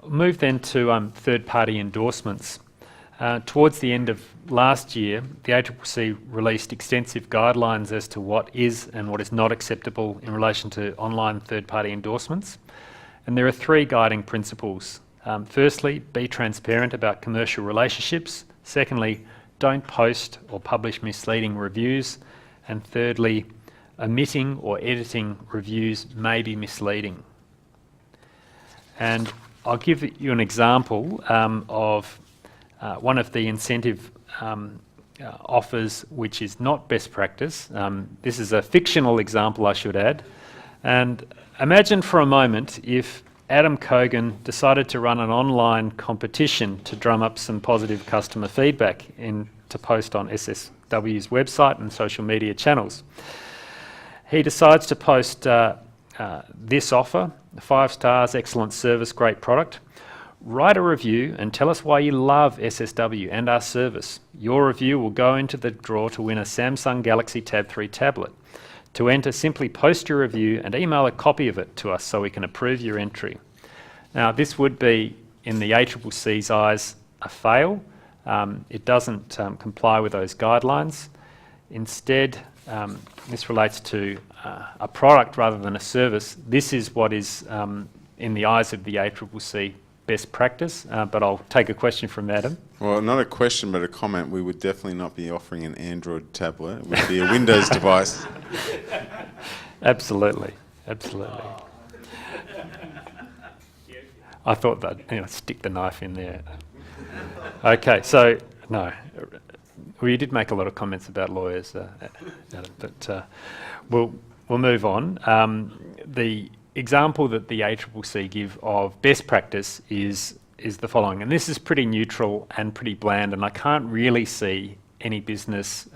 Move then to third-party endorsements. Towards the end of last year, the ACCC released extensive guidelines as to what is and what is not acceptable in relation to online third-party endorsements. And there are 3 guiding principles. Firstly, be transparent about commercial relationships. Secondly, don't post or publish misleading reviews. And thirdly, omitting or editing reviews may be misleading. And I'll give you an example of one of the incentive offers which is not best practice. This is a fictional example, I should add. And imagine for a moment if Adam Kogan decided to run an online competition to drum up some positive customer feedback to post on SSW's website and social media channels. He decides to post this offer, 5 stars, excellent service, great product. Write a review and tell us why you love SSW and our service. Your review will go into the draw to win a Samsung Galaxy Tab 3 tablet. To enter, simply post your review and email a copy of it to us so we can approve your entry. Now, this would be, in the ACCC's eyes, a fail. It doesn't comply with those guidelines. Instead, this relates to a product rather than a service. This is what is, in the eyes of the ACCC, best practice, but I'll take a question from Adam. Well, not a question, but a comment. We would definitely not be offering an Android tablet. It would be a Windows device. Absolutely, absolutely. I thought that, stick the knife in there. Okay, so, no. Well, you did make a lot of comments about lawyers, Adam, but we'll move on. The example that the ACCC give of best practice is the following, and this is pretty neutral and pretty bland, and I can't really see any business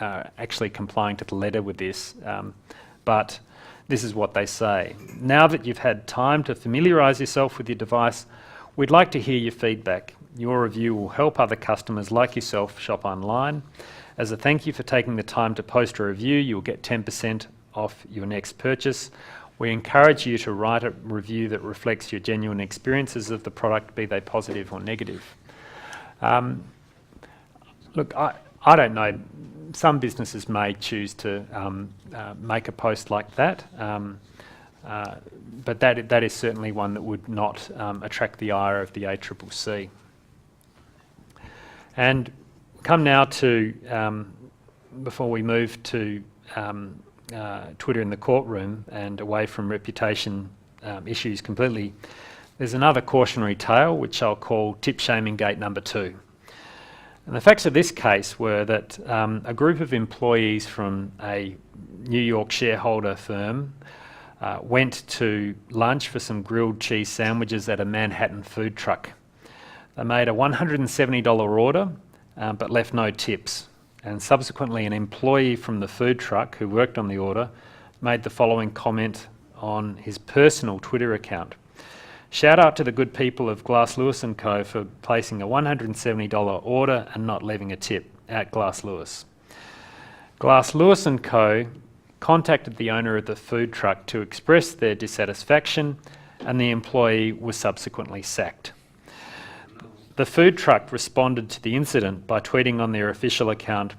actually complying to the letter with this, but this is what they say. Now that you've had time to familiarise yourself with your device, we'd like to hear your feedback. Your review will help other customers like yourself shop online. As a thank you for taking the time to post a review, you'll get 10% off your next purchase. We encourage you to write a review that reflects your genuine experiences of the product, be they positive or negative. Look, I don't know. Some businesses may choose to make a post like that, but that is certainly one that would not attract the ire of the ACCC. And come now to, before we move to Twitter in the courtroom and away from reputation issues completely, there's another cautionary tale which I'll call tip shaming gate number 2. And the facts of this case were that a group of employees from a New York shareholder firm went to lunch for some grilled cheese sandwiches at a Manhattan food truck. They made a $170 order but left no tips. And subsequently, an employee from the food truck who worked on the order made the following comment on his personal Twitter account. Shout out to the good people of Glass Lewis & Co for placing a $170 order and not leaving a tip at Glass Lewis. Glass Lewis & Co contacted the owner of the food truck to express their dissatisfaction, and the employee was subsequently sacked. The food truck responded to the incident by tweeting on their official account,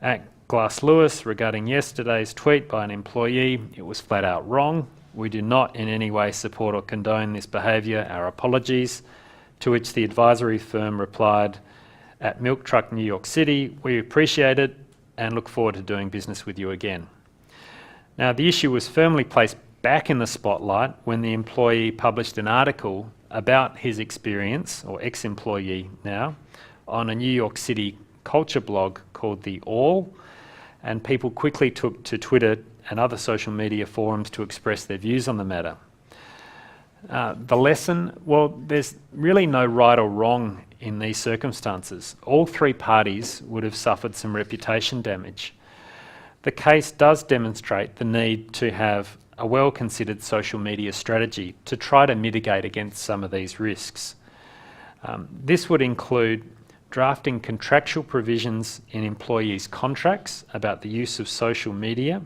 at Glass Lewis, regarding yesterday's tweet by an employee, it was flat out wrong. We do not in any way support or condone this behaviour. Our apologies. To which the advisory firm replied, at Milk Truck New York City, we appreciate it and look forward to doing business with you again. Now, the issue was firmly placed back in the spotlight when the employee published an article about his experience, or ex-employee now, on a New York City culture blog called The All, and people quickly took to Twitter and other social media forums to express their views on the matter. The lesson, well, there's really no right or wrong in these circumstances. All 3 parties would have suffered some reputation damage. The case does demonstrate the need to have a well-considered social media strategy to try to mitigate against some of these risks. This would include drafting contractual provisions in employees' contracts about the use of social media,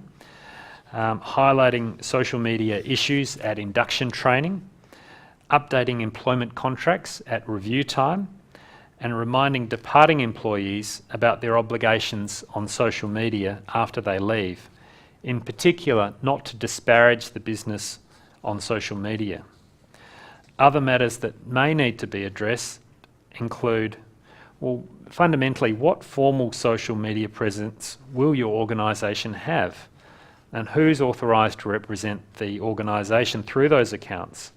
highlighting social media issues at induction training, updating employment contracts at review time, and reminding departing employees about their obligations on social media after they leave, in particular not to disparage the business on social media. Other matters that may need to be addressed include, well, fundamentally, what formal social media presence will your organisation have? And who's authorised to represent the organisation through those accounts?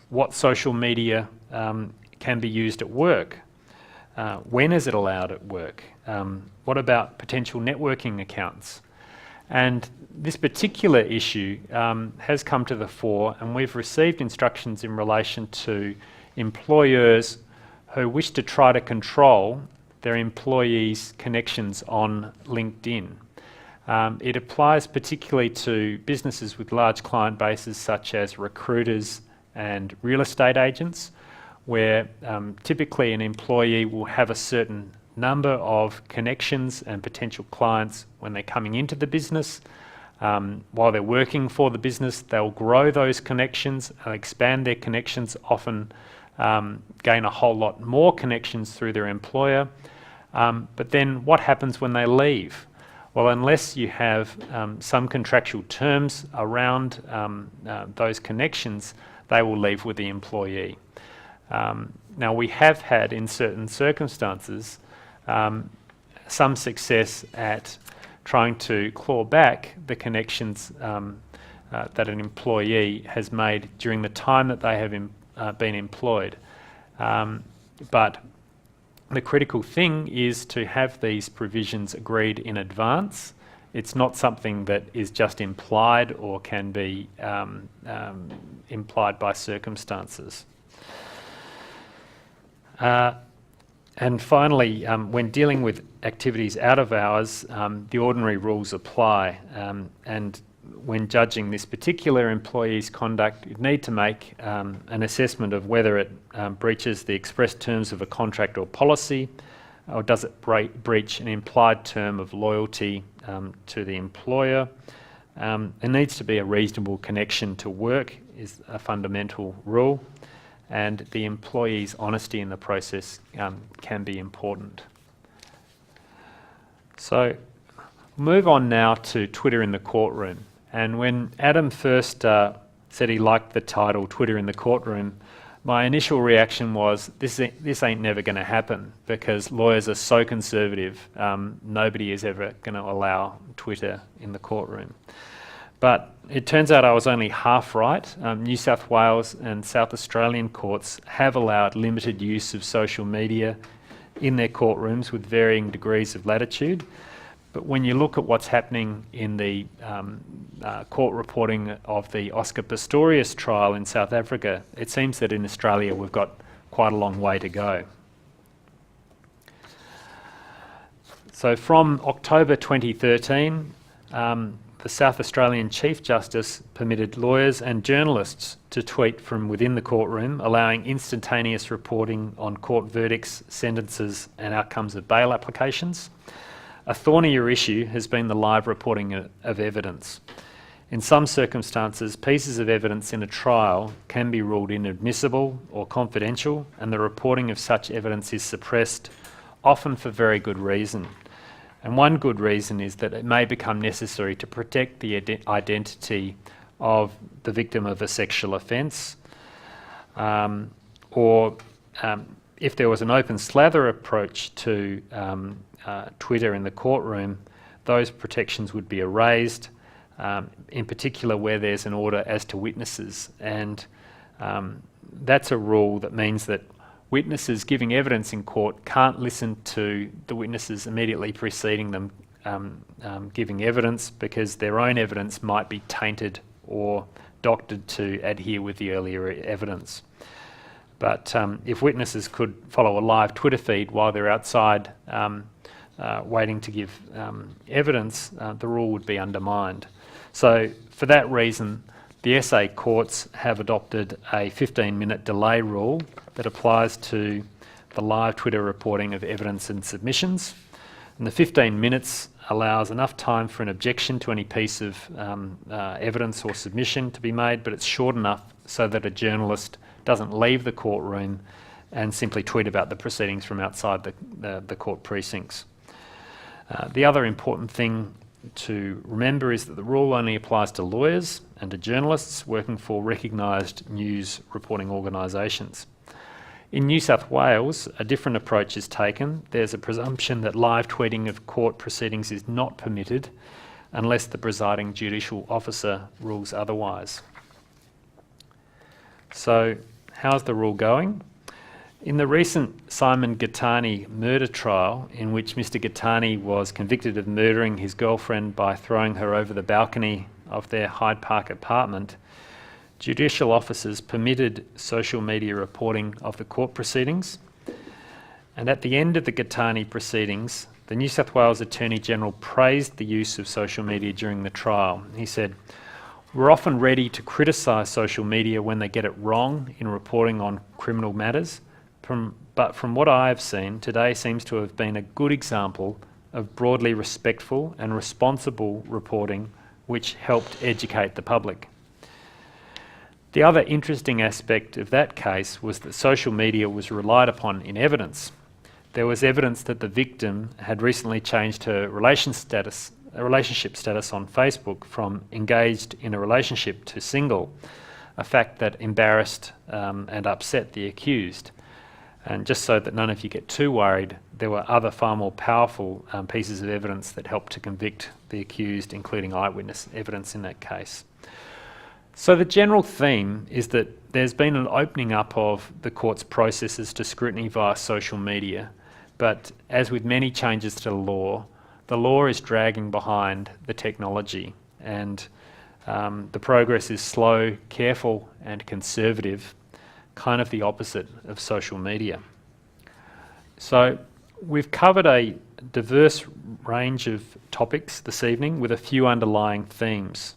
What social media can be used at work? When is it allowed at work? What about potential networking accounts? And this particular issue has come to the fore, and we've received instructions in relation to employers who wish to try to control their employees' connections on LinkedIn. It applies particularly to businesses with large client bases such as recruiters and real estate agents, where typically an employee will have a certain number of connections and potential clients when they're coming into the business. While they're working for the business, they'll grow those connections, expand their connections, often gain a whole lot more connections through their employer. But then what happens when they leave? Well, unless you have some contractual terms around those connections, they will leave with the employee. Now, we have had, in certain circumstances, some success at trying to claw back the connections that an employee has made during the time that they have been employed. But the critical thing is to have these provisions agreed in advance. It's not something that is just implied or can be implied by circumstances. And finally, when dealing with activities out of hours, the ordinary rules apply. And when judging this particular employee's conduct, you need to make an assessment of whether it breaches the express terms of a contract or policy, or does it breach an implied term of loyalty to the employer. There needs to be a reasonable connection to work, is a fundamental rule, and the employee's honesty in the process can be important. So, move on now to Twitter in the courtroom. And when Adam first said he liked the title Twitter in the courtroom, my initial reaction was, this ain't never going to happen, because lawyers are so conservative, nobody is ever going to allow Twitter in the courtroom. But it turns out I was only half right. New South Wales and South Australian courts have allowed limited use of social media in their courtrooms with varying degrees of latitude. But when you look at what's happening in the court reporting of the Oscar Pistorius trial in South Africa, it seems that in Australia we've got quite a long way to go. So from October 2013, the South Australian Chief Justice permitted lawyers and journalists to tweet from within the courtroom, allowing instantaneous reporting on court verdicts, sentences and outcomes of bail applications. A thornier issue has been the live reporting of evidence. In some circumstances, pieces of evidence in a trial can be ruled inadmissible or confidential, and the reporting of such evidence is suppressed, often for very good reason. And one good reason is that it may become necessary to protect the identity of the victim of a sexual offence, or if there was an open slather approach to Twitter in the courtroom, those protections would be erased, in particular where there's an order as to witnesses. And that's a rule that means that witnesses giving evidence in court can't listen to the witnesses immediately preceding them giving evidence, because their own evidence might be tainted or doctored to adhere with the earlier evidence. But if witnesses could follow a live Twitter feed while they're outside waiting to give evidence, the rule would be undermined. So for that reason, the SA courts have adopted a 15-minute delay rule that applies to the live Twitter reporting of evidence and submissions. And the 15 minutes allows enough time for an objection to any piece of evidence or submission to be made, but it's short enough so that a journalist doesn't leave the courtroom and simply tweet about the proceedings from outside the court precincts. The other important thing to remember is that the rule only applies to lawyers and to journalists working for recognised news reporting organisations. In New South Wales, a different approach is taken. There's a presumption that live tweeting of court proceedings is not permitted unless the presiding judicial officer rules otherwise. So, how's the rule going? In the recent Simon Gattani murder trial, in which Mr. Gattani was convicted of murdering his girlfriend by throwing her over the balcony of their Hyde Park apartment, judicial officers permitted social media reporting of the court proceedings. And at the end of the Gattani proceedings, the New South Wales Attorney General praised the use of social media during the trial. He said, "We're often ready to criticise social media when they get it wrong in reporting on criminal matters. But from what I have seen, today seems to have been a good example of broadly respectful and responsible reporting which helped educate the public." The other interesting aspect of that case was that social media was relied upon in evidence. There was evidence that the victim had recently changed her relationship status on Facebook from engaged in a relationship to single, a fact that embarrassed and upset the accused. And just so that none of you get too worried, there were other far more powerful pieces of evidence that helped to convict the accused, including eyewitness evidence in that case. So the general theme is that there's been an opening up of the court's processes to scrutiny via social media, but as with many changes to the law is dragging behind the technology, and the progress is slow, careful and conservative, kind of the opposite of social media. So we've covered a diverse range of topics this evening with a few underlying themes.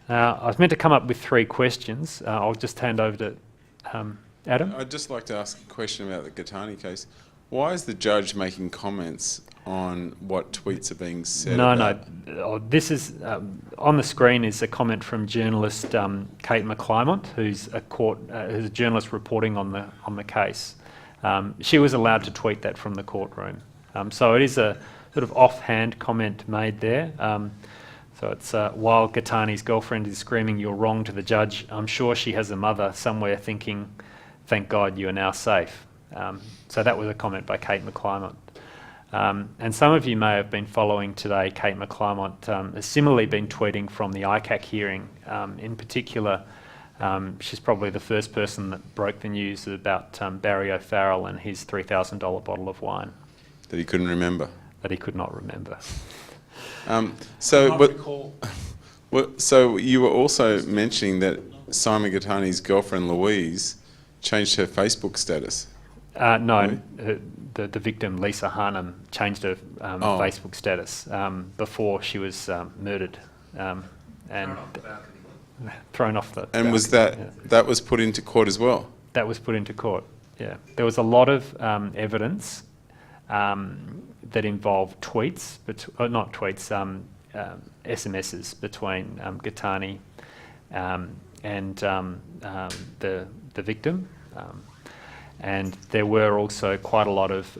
I was meant to come up with 3 questions. I'll just hand over to Adam. I'd just like to ask a question about the Gattani case. Why is the judge making comments on what tweets are being said? No. This is on the screen is a comment from journalist Kate McClymont, who's a journalist reporting on the case. She was allowed to tweet that from the courtroom. So it is a sort of offhand comment made there. So it's while Gattani's girlfriend is screaming "You're wrong" to the judge, I'm sure she has a mother somewhere thinking, "Thank God you are now safe." So that was a comment by Kate McClymont. And some of you may have been following today. Kate McClymont has similarly been tweeting from the ICAC hearing. In particular, she's probably the first person that broke the news about Barry O'Farrell and his $3,000 bottle of wine. That he couldn't remember. That he could not remember. So you were also mentioning that Simon Gattani's girlfriend Louise changed her Facebook status. No, the victim, Lisa Harnham, changed her Facebook status before she was murdered and thrown off the balcony. And was that was put into court as well? That was put into court, yeah. There was a lot of evidence that involved tweets, not tweets, SMSs between Gattani and the victim. And there were also quite a lot of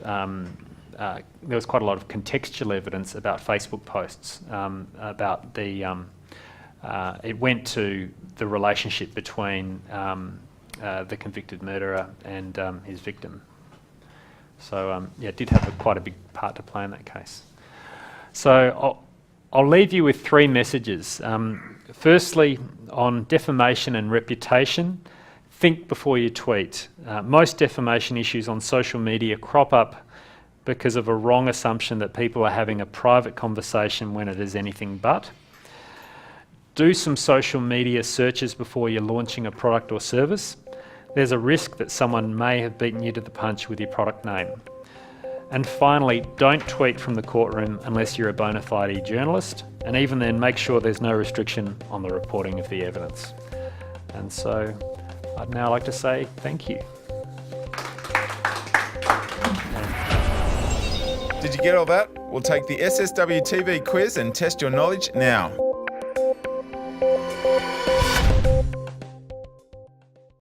contextual evidence about Facebook posts about it went to the relationship between the convicted murderer and his victim. So it did have quite a big part to play in that case. So I'll leave you with 3 messages. Firstly, on defamation and reputation, think before you tweet. Most defamation issues on social media crop up because of a wrong assumption that people are having a private conversation when it is anything but. Do some social media searches before you're launching a product or service. There's a risk that someone may have beaten you to the punch with your product name. And finally, don't tweet from the courtroom unless you're a bona fide journalist, and even then make sure there's no restriction on the reporting of the evidence. And so I'd now like to say thank you. Did you get all that? We'll take the SSW TV quiz and test your knowledge now.